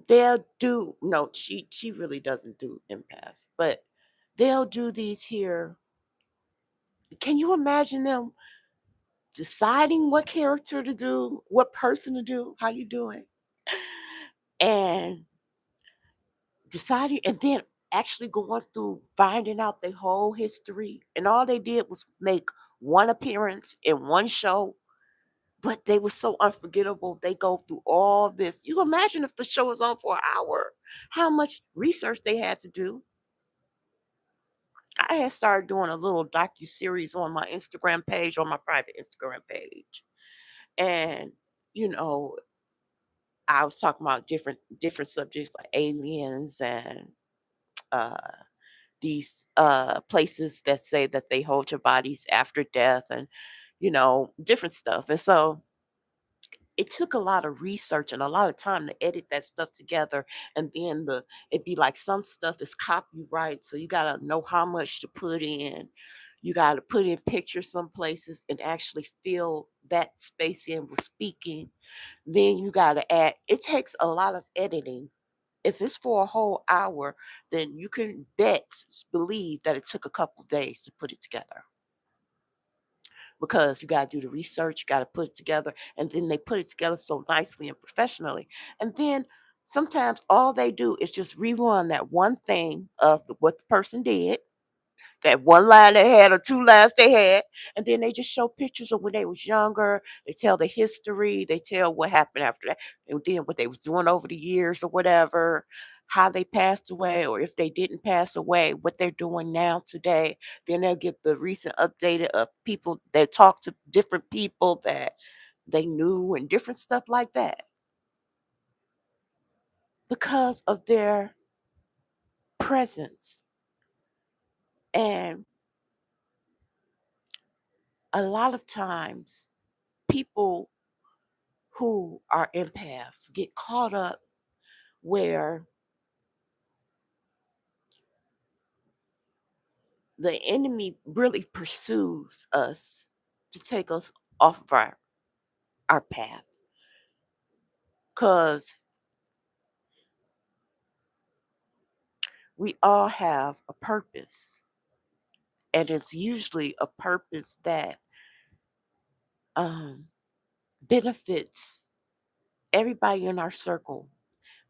[SPEAKER 1] they'll do no, she really doesn't do empath, but they'll do these here. Can you imagine them deciding what character to do, what person to do, how you doing? And deciding and then actually going through finding out their whole history. And all they did was make one appearance in one show, but they were so unforgettable. They go through all this. You imagine if the show was on for an hour, how much research they had to do. I had started doing a little docu series on my Instagram page, on my private Instagram page, and you know, I was talking about different subjects like aliens and uh, these places that say that they hold your bodies after death, and different stuff. And so it took a lot of research and a lot of time to edit that stuff together. And then it'd be like some stuff is copyright, so you gotta know how much to put in. You gotta put in pictures some places and actually fill that space in with speaking. Then you gotta add, it takes a lot of editing. If it's for a whole hour, then you can believe that it took a couple days to put it together, because you got to do the research, you got to put it together, and then they put it together so nicely and professionally. And then sometimes all they do is just rerun that one thing of what the person did, That one line they had or two lines they had, and then they just show pictures of when they was younger. They tell the history, they tell what happened after that, and then what they was doing over the years or whatever, how they passed away, or if they didn't pass away, what they're doing now today. Then they'll get the recent updated of people that talk to different people that they knew and different stuff like that because of their presence. And a lot of times people who are empaths get caught up where the enemy really pursues us to take us off of our path. Because we all have a purpose, and it's usually a purpose that um, benefits everybody in our circle,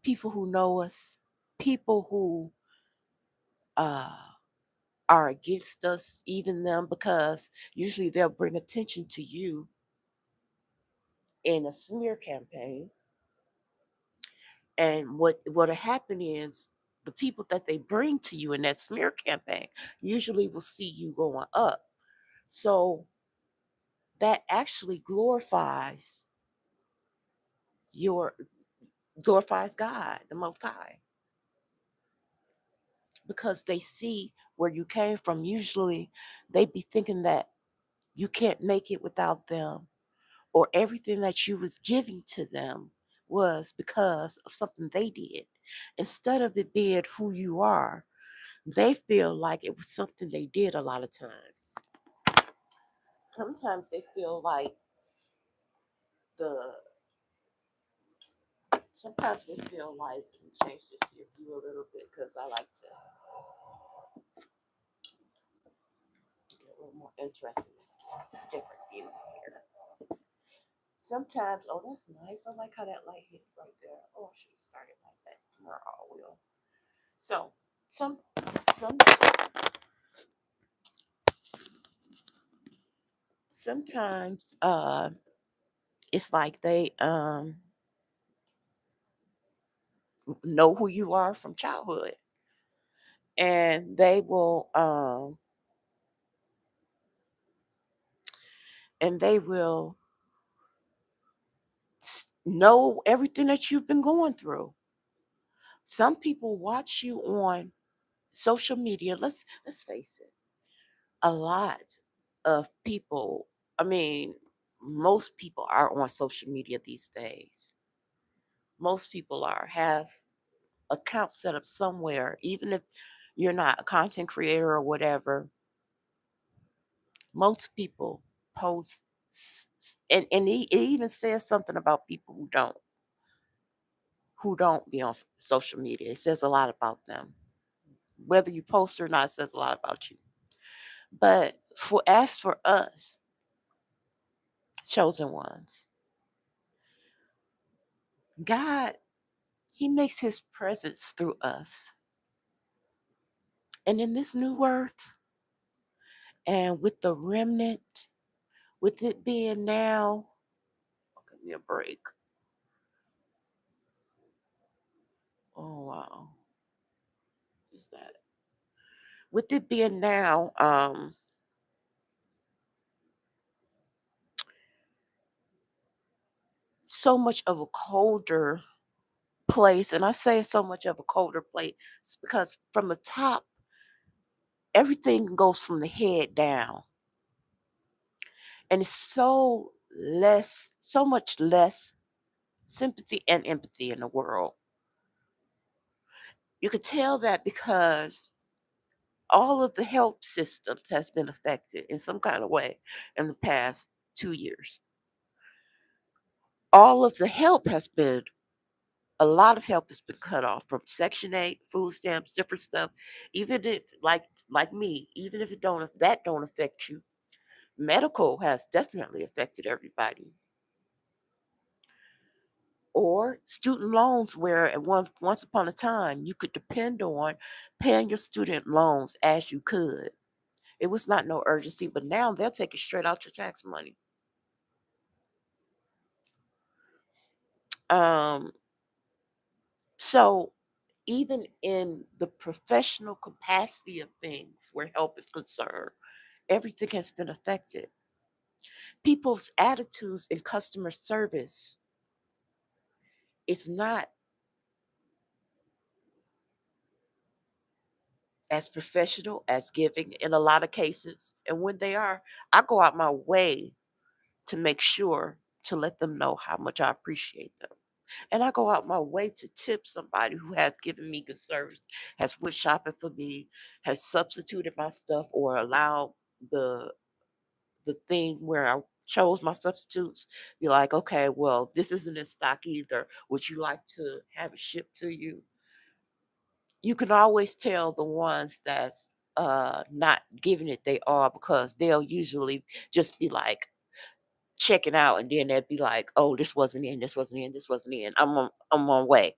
[SPEAKER 1] people who know us, people who uh, are against us, even them, because usually they'll bring attention to you in a smear campaign. And what'll happen is the people that they bring to you in that smear campaign usually will see you going up. So that actually your glorifies God, the Most High, because they see where you came from. Usually they be thinking that you can't make it without them, or everything that you was giving to them was because of something they did. Instead of it being who you are, they feel like it was something they did a lot of times. Sometimes they feel like the sometimes they feel like, let me change this here view a little bit because I like to get a little more interesting, this different view here. Sometimes, oh, that's nice. I like how that light hits right there. Oh, I should have started like that. Tomorrow I will. So some some sometimes it's like they know who you are from childhood, and they will know everything that you've been going through. Some people watch you on social media. Let's face it. A lot of people, I mean, most people are on social media these days. Most people have accounts set up somewhere, even if you're not a content creator or whatever. Most people post, and it even says something about people who don't be on social media. It says a lot about them. Whether you post or not, it says a lot about you. But as for us, chosen ones, God, He makes His presence through us. And in this new earth, and with the remnant, with it being now, oh, give me a break. Oh wow, is that it? With it being now, so much of a colder place, and I say so much of a colder place because from the top, everything goes from the head down, and it's so much less sympathy and empathy in the world. You could tell that because all of the health systems has been affected in some kind of way in the past 2 years. All of the help has been A lot of help has been cut off from Section 8, food stamps, different stuff. Even if like me, even if that don't affect you, medical has definitely affected everybody. Or student loans, where at once upon a time you could depend on paying your student loans as you could. It was not no urgency, but now they'll take it straight out your tax money. Um, so even in the professional capacity of things where help is concerned, everything has been affected. People's attitudes in customer service is not as professional as giving in a lot of cases. And when they are, I go out my way to make sure to let them know how much I appreciate them. And I go out my way to tip somebody who has given me good service, has went shopping for me, has substituted my stuff or allowed the the thing where I chose my substitutes, be like, okay, well, this isn't in stock either. Would you like to have it shipped to you? You can always tell the ones that's not giving it they are, because they'll usually just be like checking out, and then they'd be like, oh, this wasn't in, this wasn't in, this wasn't in. I'm on way.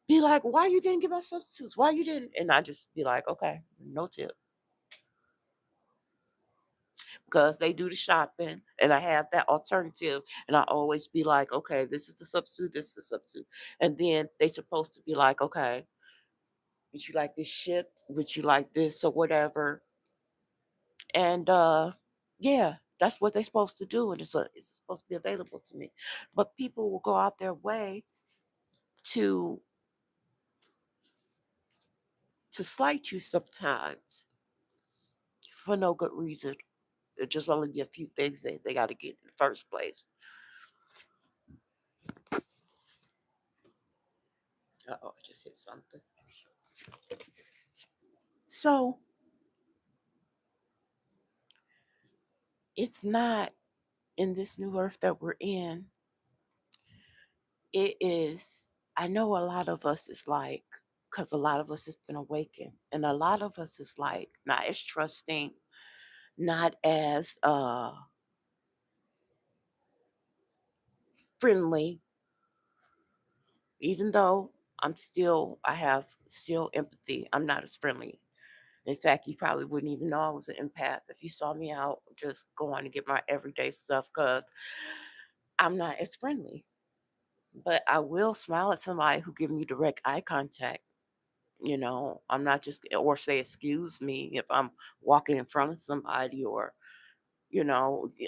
[SPEAKER 1] Be like, why you didn't give us substitutes? Why you didn't? And I just be like, okay, no tip. Because they do the shopping and I have that alternative. And I always be like, okay, this is the substitute, this is the substitute. And then they supposed to be like, okay, would you like this shipped? Would you like this or whatever? And yeah, that's what they're supposed to do. And it's supposed to be available to me. But people will go out their way to slight you sometimes for no good reason. It just only be a few things they got to get in the first place. Oh, I just hit something. So it's not in this new earth that we're in. It is, I know a lot of us is like, because a lot of us has been awakened, and a lot of us is like not as trusting, not as friendly, even though I have still empathy. I'm not as friendly. In fact, you probably wouldn't even know I was an empath if you saw me out just going to get my everyday stuff, because I'm not as friendly. But I will smile at somebody who give me direct eye contact. I'm not just, or say excuse me if I'm walking in front of somebody, or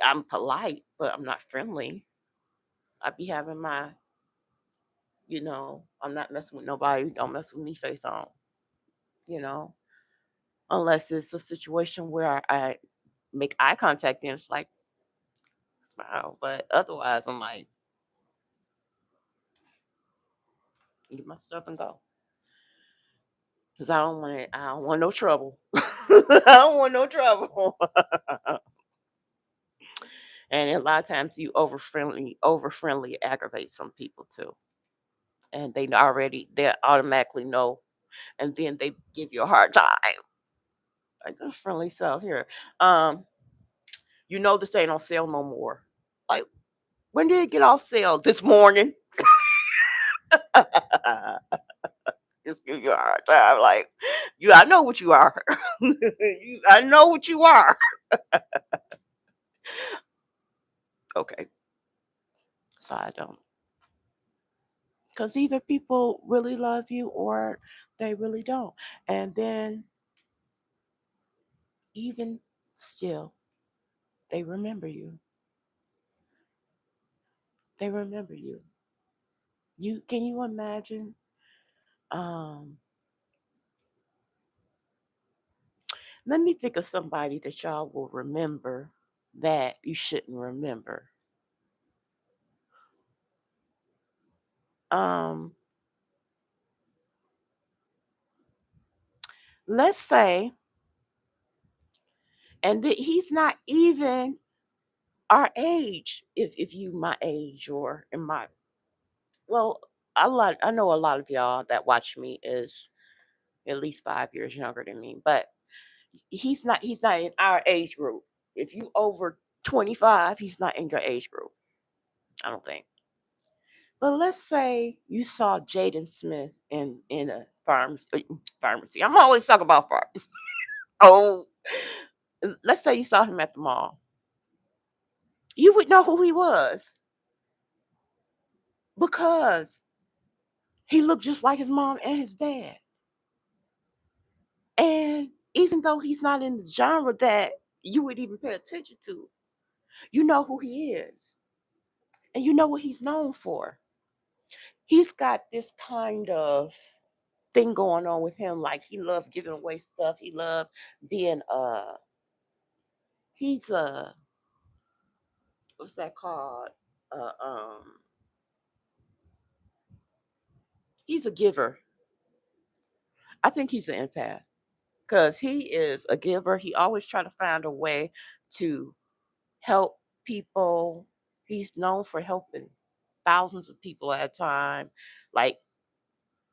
[SPEAKER 1] I'm polite, but I'm not friendly. I be having my, I'm not messing with nobody. Don't mess with me face on, you know, unless it's a situation where I make eye contact and it's like smile. But otherwise, I'm like, get my stuff and go, because I don't want no trouble. I don't want no trouble. And a lot of times you over friendly aggravates some people too. And they automatically know, and then they give you a hard time. Like, a friendly self here. Um, this ain't on sale no more. Like, when did it get off sale? This morning. Just give you a hard time. Like, I know what you are. I know what you are. Okay. So I don't. Because either people really love you or they really don't. And then, even still, they remember you. They remember you. Can you imagine? Um, Let me think of somebody that y'all will remember that you shouldn't remember. Um, let's say, and he's not even our age. If you my age or in my, well, I know a lot of y'all that watch me is at least 5 years younger than me, but he's not in our age group. If you over 25, he's not in your age group. I don't think. But let's say you saw Jaden Smith in a pharmacy. I'm always talking about pharmacy. Oh, let's say you saw him at the mall. You would know who he was because he looked just like his mom and his dad. And even though he's not in the genre that you would even pay attention to, you know who he is and you know what he's known for. He's got this kind of thing going on with him. Like he loves giving away stuff. He loves being he's a what's that called? Uh um he's a giver. I think he's an empath because he is a giver. He always try to find a way to help people. He's known for helping thousands of people at a time, like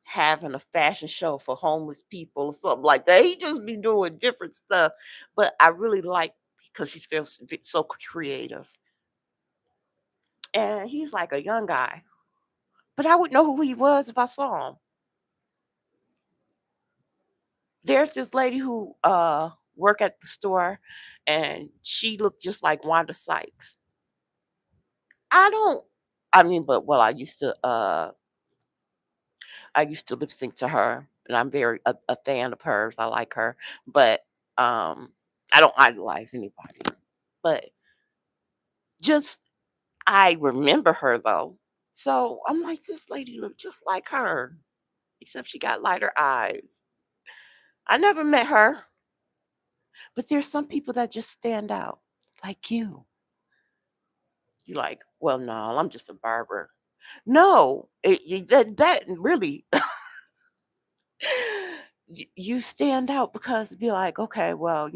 [SPEAKER 1] having a fashion show for homeless people or something like that. He just be doing different stuff. But I really like because he feels so creative. And he's like a young guy. But I would know who he was if I saw him. There's this lady who worked at the store and she looked just like Wanda Sykes. I don't I mean, but well, I used to lip sync to her, and I'm very a fan of hers. I like her, but I don't idolize anybody. But just I remember her though, so I'm like, this lady looked just like her, except she got lighter eyes. I never met her, but there's some people that just stand out, like you. You like, well, no, I'm just a barber. No, that really you stand out because be like, okay, well,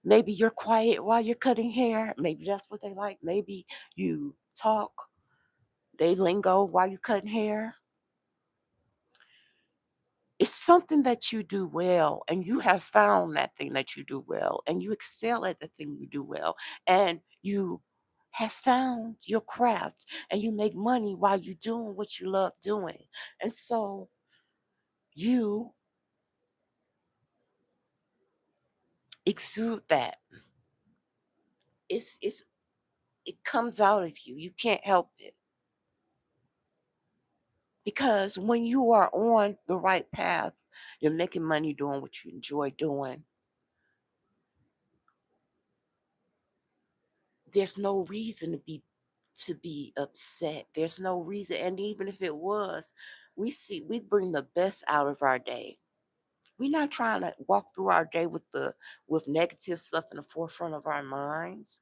[SPEAKER 1] maybe you're quiet while you're cutting hair. Maybe that's what they like. Maybe you talk, they lingo while you're cutting hair. It's something that you do well, and you have found that thing that you do well, and you excel at the thing you do well, and you have found your craft, and you make money while you're doing what you love doing. And so you exude that. It's it comes out of you. You can't help it. Because when you are on the right path, you're making money doing what you enjoy doing. There's no reason to be upset. There's no reason. And even if it was, we bring the best out of our day. We're not trying to walk through our day with negative stuff in the forefront of our minds.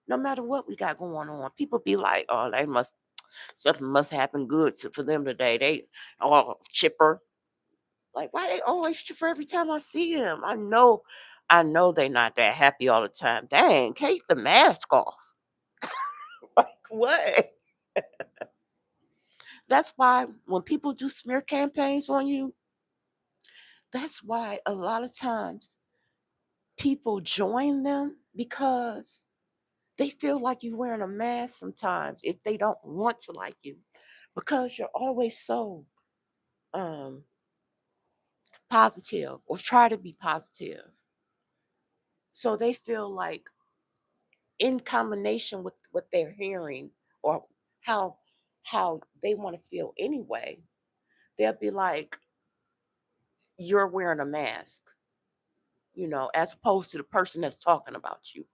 [SPEAKER 1] No matter what we got going on, people be like, "Oh, they must something must happen good for them today. They all chipper." Like, why they always chipper every time I see them? I know they not that happy all the time. Dang, take the mask off. Like what? That's why when people do smear campaigns on you, that's why a lot of times people join them because they feel like you're wearing a mask sometimes if they don't want to like you. Because you're always so um positive or try to be positive. So they feel like in combination with what they're hearing or how how they want to feel anyway, they'll be like, you're wearing a mask, as opposed to the person that's talking about you.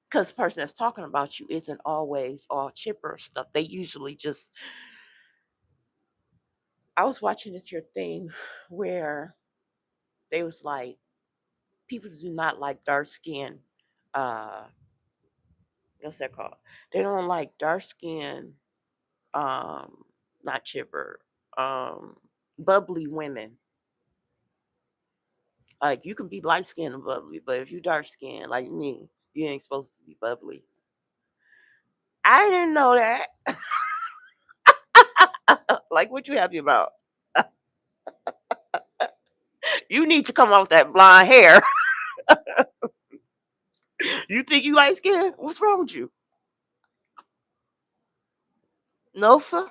[SPEAKER 1] Because the person that's talking about you isn't always all chipper stuff. They usually just I was watching this here thing where they was like, people do not like dark skin. Uh what's that called? They don't like dark skin, um, not chipper, um, bubbly women. Like you can be light skinned and bubbly, but if you dark skinned like me, you ain't supposed to be bubbly. I didn't know that. Like what you happy about? You need to come off that blonde hair. You think you light skinned? What's wrong with you? No, sir.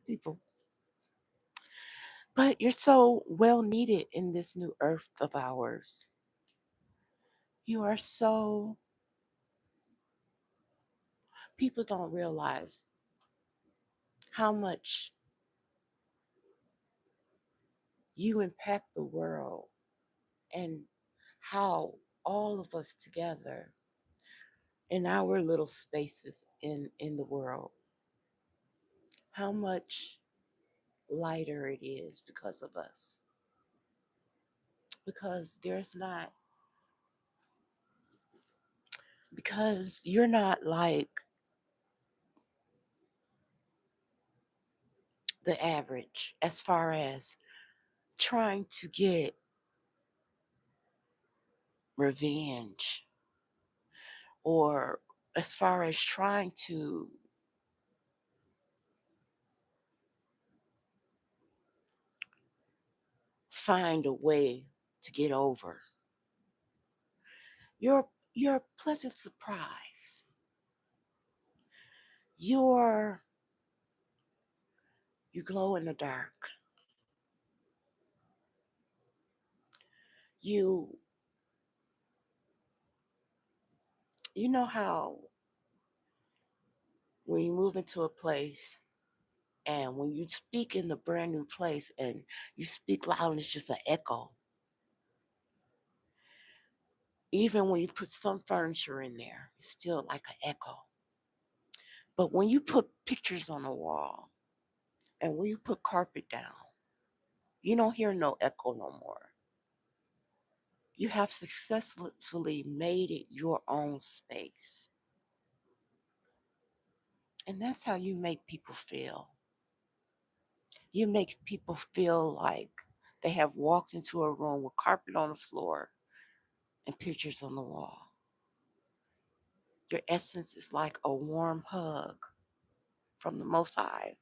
[SPEAKER 1] People. But you're so well needed in this new earth of ours. You are so, people don't realize how much you impact the world and how all of us together in our little spaces in the world, how much lighter it is because of us. Because there's not, because you're not like the average as far as trying to get revenge, or as far as trying to find a way to get over. You're a pleasant surprise. You're you glow in the dark. You you know how when you move into a place and when you speak in the brand new place and you speak loud and it's just an echo. Even when you put some furniture in there, it's still like an echo. But when you put pictures on the wall and when you put carpet down, you don't hear no echo no more. You have successfully made it your own space. And that's how you make people feel. You make people feel like they have walked into a room with carpet on the floor and pictures on the wall. Your essence is like a warm hug from the Most High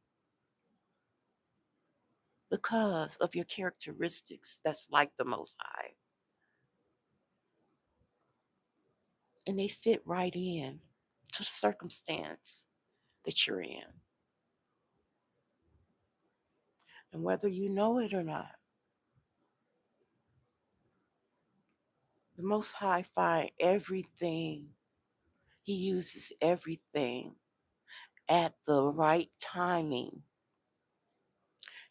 [SPEAKER 1] because of your characteristics that's like the Most High. And they fit right in to the circumstance that you're in. And whether you know it or not, the Most High find everything. He uses everything at the right timing.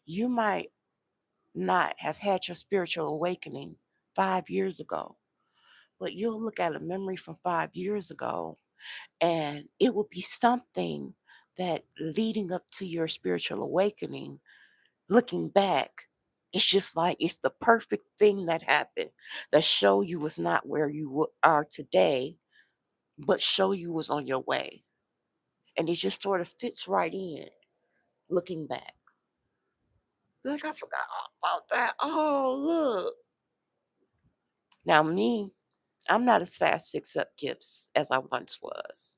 [SPEAKER 1] You might not have had your spiritual awakening 5 years ago, but you'll look at a memory from 5 years ago and it will be something that leading up to your spiritual awakening, looking back, it's just like it's the perfect thing that happened that show you was not where you are today, but show you was on your way. And it just sort of fits right in looking back. Like, I forgot all about that. Oh, look. Now, me, I'm not as fast to accept gifts as I once was.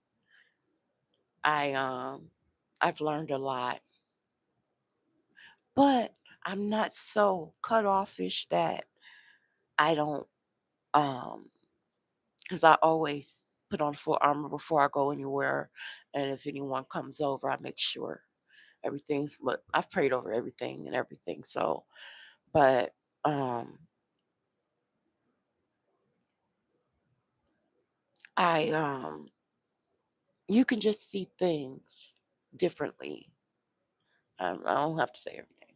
[SPEAKER 1] I I've learned a lot, but I'm not so cut offish that I don't because I always put on full armor before I go anywhere, and if anyone comes over, I make sure everything's what I've prayed over everything and everything. So, but um I you can just see things differently. I don't have to say everything.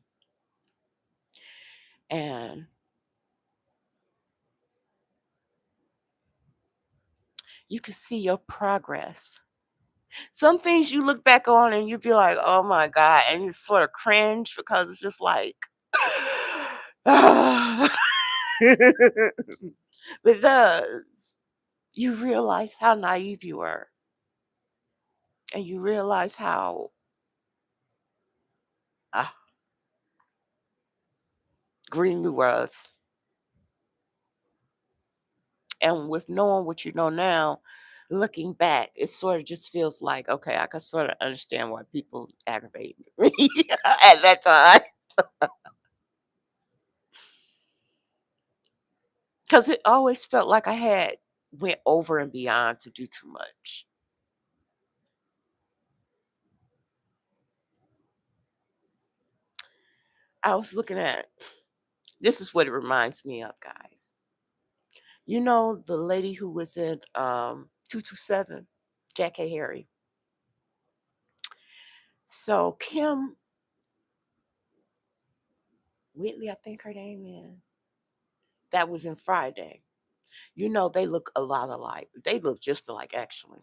[SPEAKER 1] And you can see your progress. Some things you look back on and you be like, oh my God. And you sort of cringe because it's just like, because you realize how naive you were. And you realize how uh, green you was. And with knowing what you know now, looking back, it sort of just feels like, okay, I can sort of understand why people aggravate me at that time. 'Cause it always felt like I had went over and beyond to do too much. I was looking at this is what it reminds me of, guys. You know the lady who was in 227, Jackie Harry. So Kim Whitley, I think her name is. That was in Friday. You know, they look a lot alike. They look just alike, actually.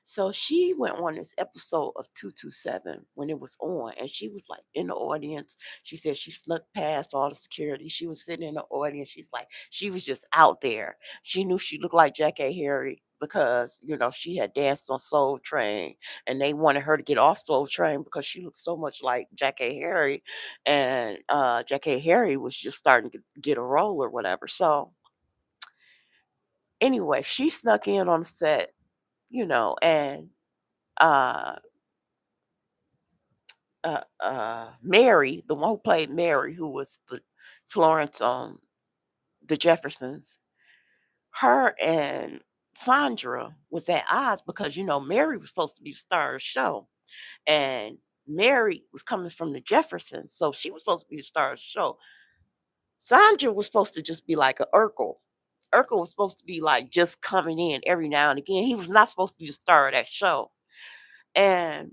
[SPEAKER 1] So she went on this episode of 227 when it was on, and she was like in the audience. She said she snuck past all the security. She was sitting in the audience. She's like, she was just out there. She knew she looked like Jack A. Harry because, she had danced on Soul Train, and they wanted her to get off Soul Train because she looked so much like Jack A. Harry. And Jack A. Harry was just starting to get a role or whatever. So, anyway, she snuck in on the set, and uh Mary, the one who played Mary, who was the Florence on the Jeffersons, her and Sandra was at odds because Mary was supposed to be the star of the show, and Mary was coming from the Jeffersons, so she was supposed to be the star of the show. Sandra was supposed to just be like a Urkel. Urkel was supposed to be like just coming in every now and again. He was not supposed to be the star of that show. And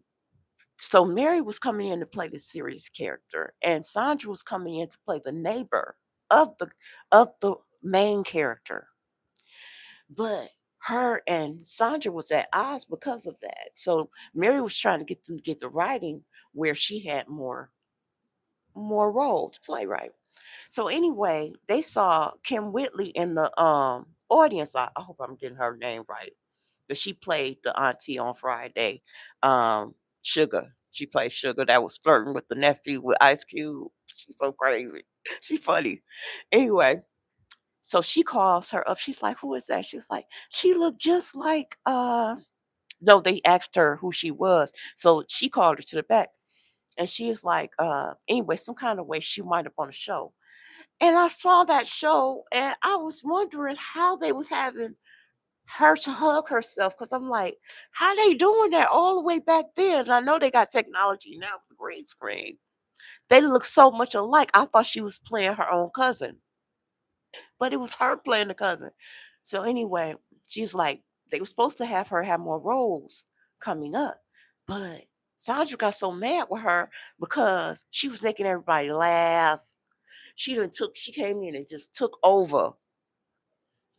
[SPEAKER 1] so Mary was coming in to play the serious character, and Sandra was coming in to play the neighbor of the main character. But her and Sandra was at odds because of that. So Mary was trying to get them to get the writing where she had more role to play, right? So anyway, they saw Kim Whitley in the audience. I hope I'm getting her name right. But she played the auntie on Friday. Sugar. She played Sugar that was flirting with the nephew with Ice Cube. She's so crazy. She's funny. Anyway, so she calls her up. She's like, "Who is that?" She's like, "She looked just like no, they asked her who she was. So she called her to the back. And she is like, anyway, some kind of way she wound up on a show. And I saw that show and I was wondering how they was having her to hug herself because I'm like, how they doing that all the way back then? And I know they got technology now with the green screen. They look so much alike. I thought she was playing her own cousin, but it was her playing the cousin. So anyway, she's like, they were supposed to have her have more roles coming up, but Sandra got so mad with her because she was making everybody laugh. She came in and just took over.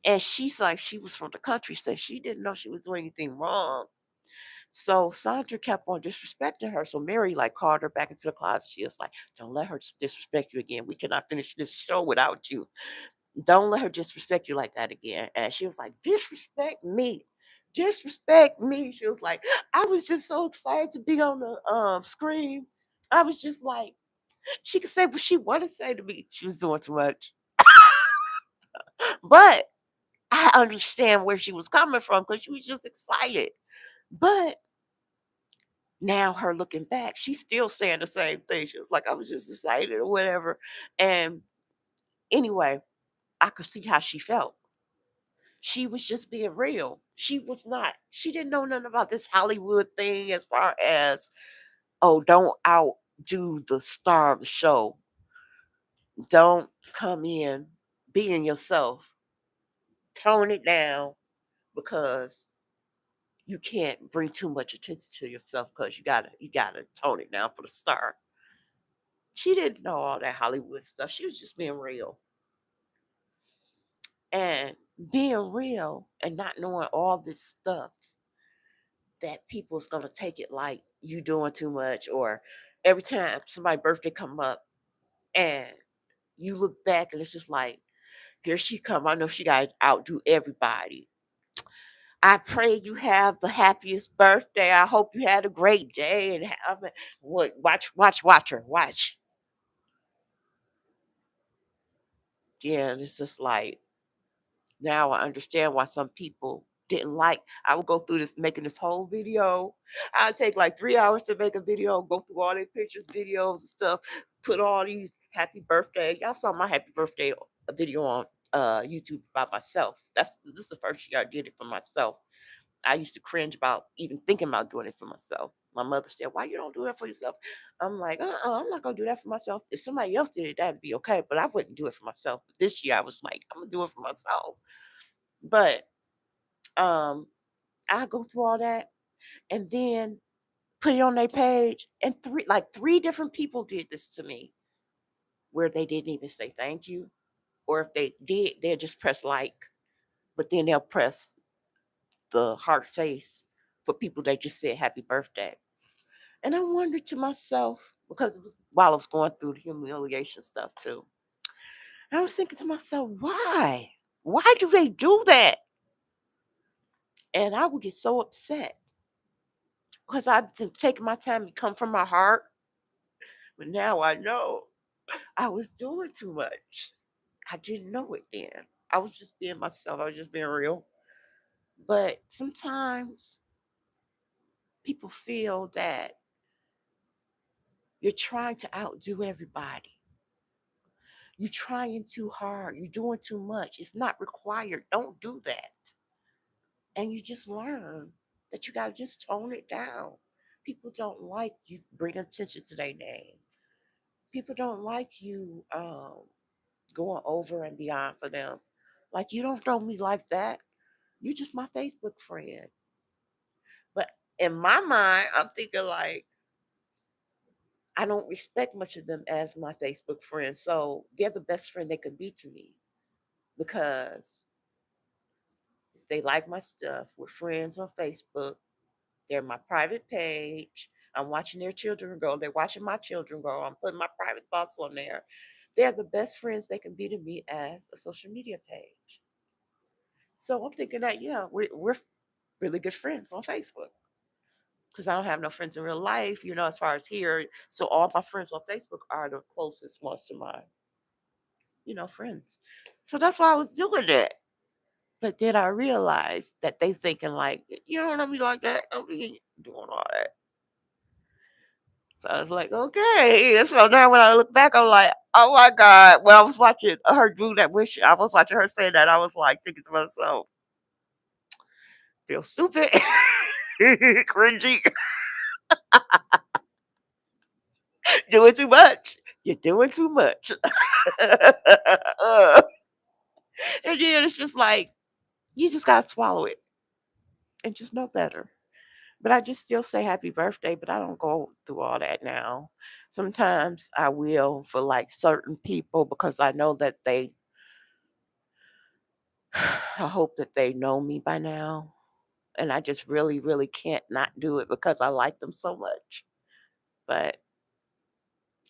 [SPEAKER 1] And she's like, she was from the country, so she didn't know she was doing anything wrong. So Sandra kept on disrespecting her. So Mary like called her back into the closet. She was like, "Don't let her disrespect you again. We cannot finish this show without you. Don't let her disrespect you like that again." And she was like, "Disrespect me. Disrespect me." She was like, "I was just so excited to be on the screen. I was just like, she could say what she wanted to say to me. She was doing too much." But I understand where she was coming from because she was just excited. But now her looking back, she's still saying the same thing. She was like, "I was just excited," or whatever. And anyway, I could see how she felt. She was just being real. She didn't know nothing about this Hollywood thing as far as, oh, don't outdo the star of the show. Don't come in being yourself. Tone it down because you can't bring too much attention to yourself because you gotta tone it down for the star. She didn't know all that Hollywood stuff. She was just being real. And being real and not knowing all this stuff that people's gonna take it like you doing too much, or every time somebody's birthday come up and you look back and it's just like, here she come. I know she gotta outdo everybody. I pray you have the happiest birthday. I hope you had a great day and have what watch her. Watch. Yeah, and it's just like now I understand why some people didn't like. I would go through this making this whole video. I'd take like 3 hours to make a video, go through all their pictures, videos, and stuff, put all these happy birthday. Y'all saw my happy birthday video on YouTube by myself. This is the first year I did it for myself. I used to cringe about even thinking about doing it for myself. My mother said, "Why you don't do it for yourself?" I'm like, I'm not gonna do that for myself. If somebody else did it, that'd be okay, but I wouldn't do it for myself. But this year, I was like, I'm gonna do it for myself. But um, I go through all that and then put it on their page, and three different people did this to me, where they didn't even say thank you, or if they did, they'll just press like, but then they'll press the heart face for people that just said happy birthday. And I wondered to myself, because it was while I was going through the humiliation stuff too. And I was thinking to myself, why? Why do they do that? And I would get so upset because I've taken my time to come from my heart. But now I know I was doing too much. I didn't know it then. I was just being myself. I was just being real. But sometimes people feel that you're trying to outdo everybody. You're trying too hard. You're doing too much. It's not required. Don't do that. And you just learn that you got to just tone it down. People don't like you bring attention to their name. People don't like you going over and beyond for them. Like, you don't know me like that. You just my Facebook friend. But in my mind, I'm thinking like, I don't respect much of them as my Facebook friends. So they're the best friend they could be to me, because if they like my stuff, we're friends on Facebook. They're my private page. I'm watching their children grow. They're watching my children grow. I'm putting my private thoughts on there. They're the best friends they can be to me as a social media page. So I'm thinking that, yeah, we're really good friends on Facebook, because I don't have no friends in real life, as far as here. So all my friends on Facebook are the closest ones to my, friends. So that's why I was doing it. But then I realized that they thinking like, you don't know me like that. I mean, doing all that. So I was like, okay. And so now when I look back, I'm like, oh my God. When I was watching her do that wish, I was watching her say that. I was like thinking to myself, feel stupid, cringy, doing too much. You're doing too much. And then it's just like, you just got to swallow it and just know better. But I just still say happy birthday, but I don't go through all that now. Sometimes I will for like certain people, because I know that I hope that they know me by now. And I just really, really can't not do it because I like them so much. But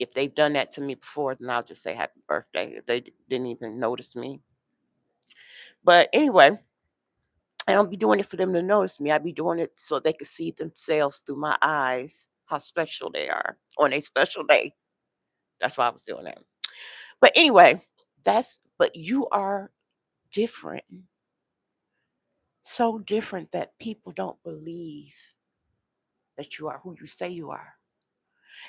[SPEAKER 1] if they've done that to me before, then I'll just say happy birthday if they didn't even notice me. But anyway, I don't be doing it for them to notice me. I be doing it so they can see themselves through my eyes, how special they are on a special day. That's why I was doing that. But anyway, but you are different. So different that people don't believe that you are who you say you are.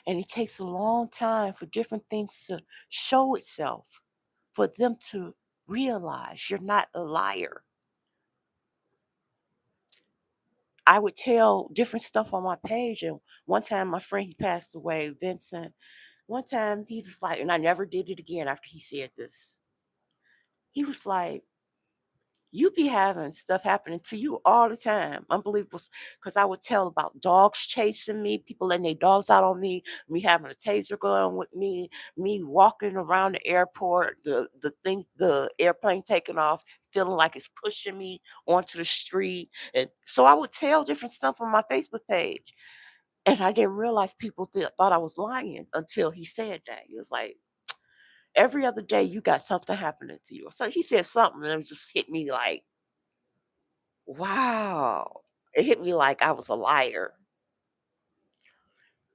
[SPEAKER 1] And it takes a long time for different things to show itself, for them to realize you're not a liar. I would tell different stuff on my page. And one time, my friend, he passed away, Vincent. One time, he was like, and I never did it again after he said this. He was like, you be having stuff happening to you all the time. Unbelievable. Because I would tell about dogs chasing me, people letting their dogs out on me having a taser gun with me walking around the airport, the airplane taking off, feeling like it's pushing me onto the street. And so I would tell different stuff on my Facebook page. And I didn't realize people thought I was lying until he said that. He was like, every other day you got something happening to you. So he said something and it just hit me like, wow. It hit me like I was a liar.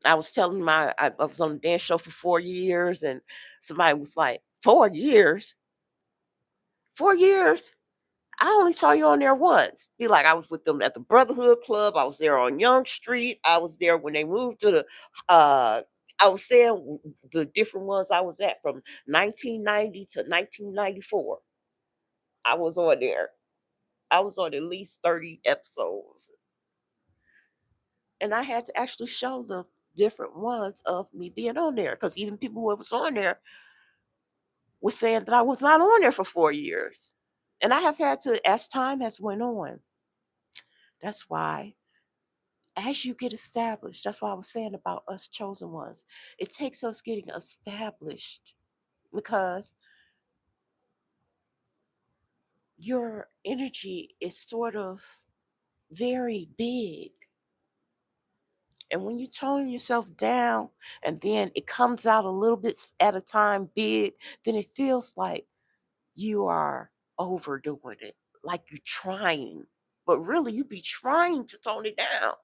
[SPEAKER 1] I was telling I was on the dance show for 4 years, and somebody was like, 4 years? 4 years? I only saw you on there once. Be like, I was with them at the Brotherhood Club. I was there on Young Street. I was there when they moved to I was saying the different ones I was at from 1990 to 1994. I was on there. I was on at least 30 episodes. And I had to actually show the different ones of me being on there. Because even people who was on there were saying that I was not on there for 4 years. And I have had to, as time has went on, that's why as you get established, that's why I was saying about us chosen ones. It takes us getting established because your energy is sort of very big. And when you tone yourself down and then it comes out a little bit at a time big, then it feels like you are overdoing it, like you're trying. But really, you be trying to tone it down.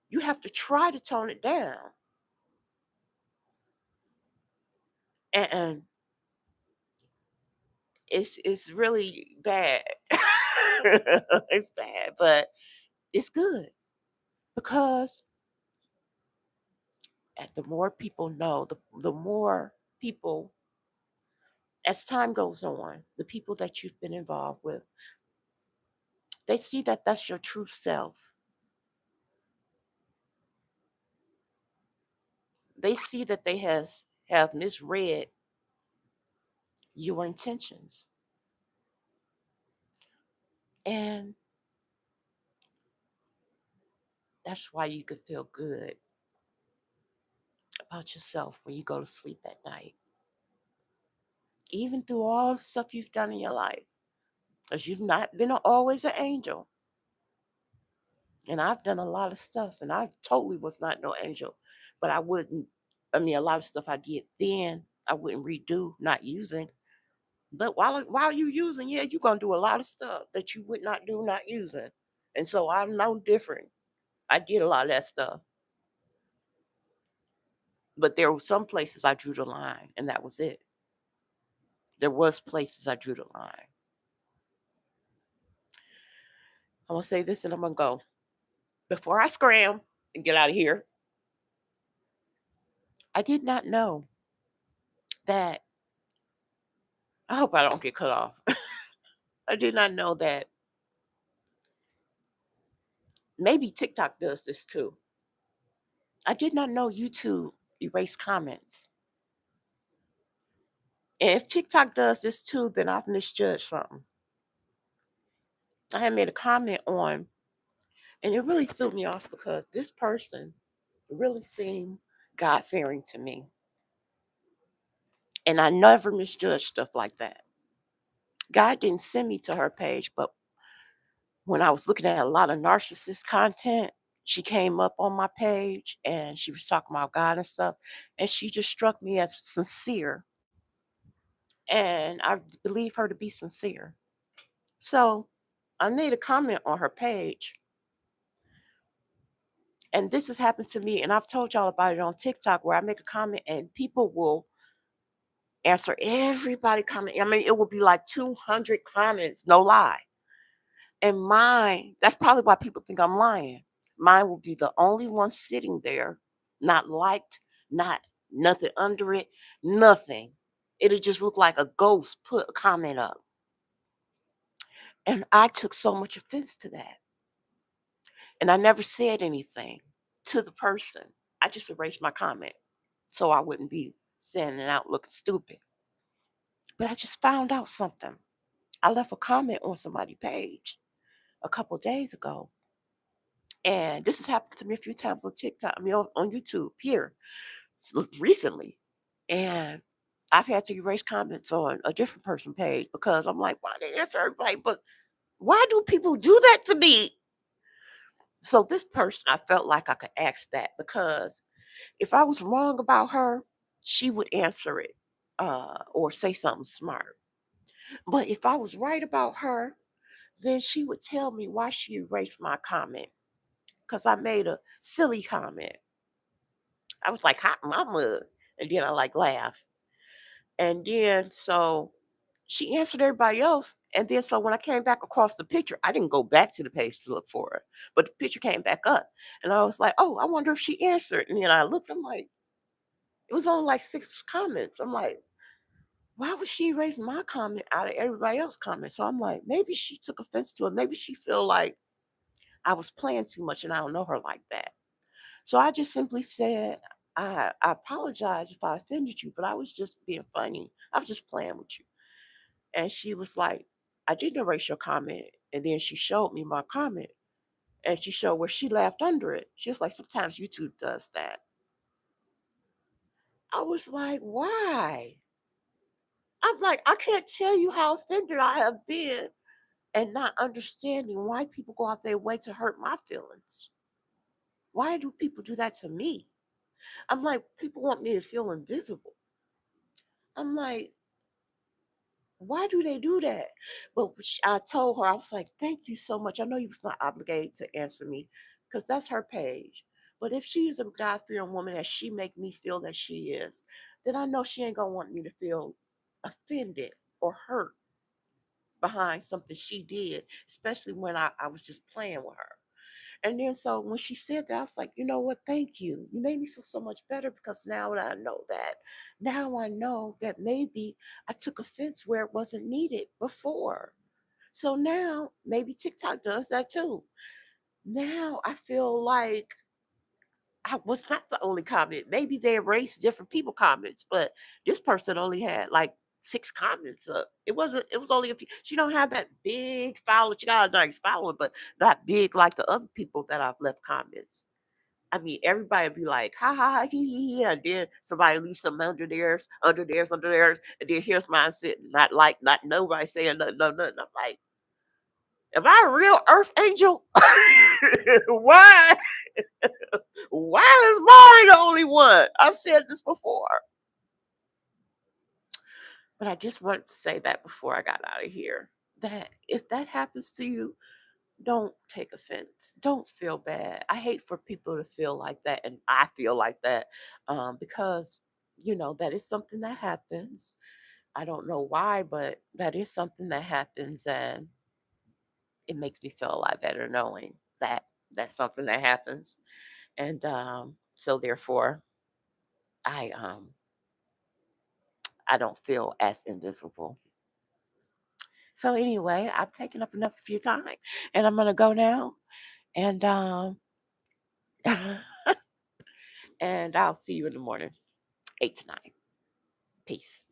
[SPEAKER 1] You have to try to tone it down. And it's really bad. It's bad, but it's good because the more people know, the more people, as time goes on, the people that you've been involved with, they see that that's your true self. They see that they have misread your intentions, and that's why you can feel good about yourself when you go to sleep at night, even through all the stuff you've done in your life, because you've not been always an angel. And I've done a lot of stuff, and I totally was not no angel. But I wouldn't, I mean, a lot of stuff I did then, I wouldn't redo, not using. But while you using, yeah, you're gonna do a lot of stuff that you would not do not using. And so I'm no different. I did a lot of that stuff. But there were some places I drew the line, and that was it. There was places I drew the line. I'm gonna say this and I'm gonna go. Before I scram and get out of here, I did not know that, I hope I don't get cut off. I did not know that maybe TikTok does this too. I did not know YouTube erase comments. And if TikTok does this too, then I've misjudged something. I had made a comment on, and it really threw me off because this person really seemed God fearing to me. And I never misjudge stuff like that. God didn't send me to her page, but when I was looking at a lot of narcissist content, she came up on my page and she was talking about God and stuff. And she just struck me as sincere. And I believe her to be sincere. So I made a comment on her page. And this has happened to me. And I've told y'all about it on TikTok where I make a comment and people will answer everybody comment. I mean, it will be like 200 comments, no lie. And mine, that's probably why people think I'm lying. Mine will be the only one sitting there, not liked, not nothing under it, nothing. It'll just look like a ghost put a comment up. And I took so much offense to that. And I never said anything to the person. I just erased my comment so I wouldn't be standing out looking stupid. But I just found out something. I left a comment on somebody's page a couple days ago. And this has happened to me a few times on TikTok, I mean, on YouTube here recently. And I've had to erase comments on a different person page because I'm like, why they answer everybody? But why do people do that to me? So this person, I felt like I could ask that because if I was wrong about her, she would answer it or say something smart. But if I was right about her, then she would tell me why she erased my comment because I made a silly comment. I was like, hot mama. And then I like laugh. And then so she answered everybody else. And then so when I came back across the picture, I didn't go back to the page to look for her. But the picture came back up. And I was like, oh, I wonder if she answered. And then I looked, I'm like, it was only like 6 comments. I'm like, why would she erase my comment out of everybody else's comment? So I'm like, maybe she took offense to it. Maybe she feel like I was playing too much and I don't know her like that. So I just simply said, I apologize if I offended you, but I was just being funny. I was just playing with you. And she was like, I didn't erase your comment. And then she showed me my comment and she showed where she laughed under it. She was like, sometimes YouTube does that. I was like, why? I'm like, I can't tell you how offended I have been and not understanding why people go out their way to hurt my feelings. Why do people do that to me? I'm like, people want me to feel invisible. I'm like, why do they do that? But I told her, I was like, thank you so much. I know you was not obligated to answer me because that's her page. But if she is a God-fearing woman as she make me feel that she is, then I know she ain't gonna want me to feel offended or hurt behind something she did, especially when I was just playing with her. And then so when she said that, I was like, you know what? Thank you. You made me feel so much better because now that I know that, now I know that maybe I took offense where it wasn't needed before. So now maybe TikTok does that too. Now I feel like I was not the only comment. Maybe they erased different people comments, but this person only had like 6 comments up. It was only a few. She don't have that big follow. She got a nice following, but not big like the other people that I've left comments. I mean, everybody would be like, ha ha ha, hee, and then somebody leaves some under theirs, under theirs, under theirs, and then here's mine sitting, not nobody saying nothing, no, nothing. I'm like, am I a real earth angel? Why? Why is mine the only one? I've said this before. But I just wanted to say that before I got out of here. That if that happens to you, don't take offense. Don't feel bad. I hate for people to feel like that, and I feel like that because that is something that happens. I don't know why, but that is something that happens, and it makes me feel a lot better knowing that that's something that happens. And so therefore, I I don't feel as invisible. So anyway, I've taken up enough of your time, and I'm gonna go now. And and I'll see you in the morning, 8 to 9. Peace.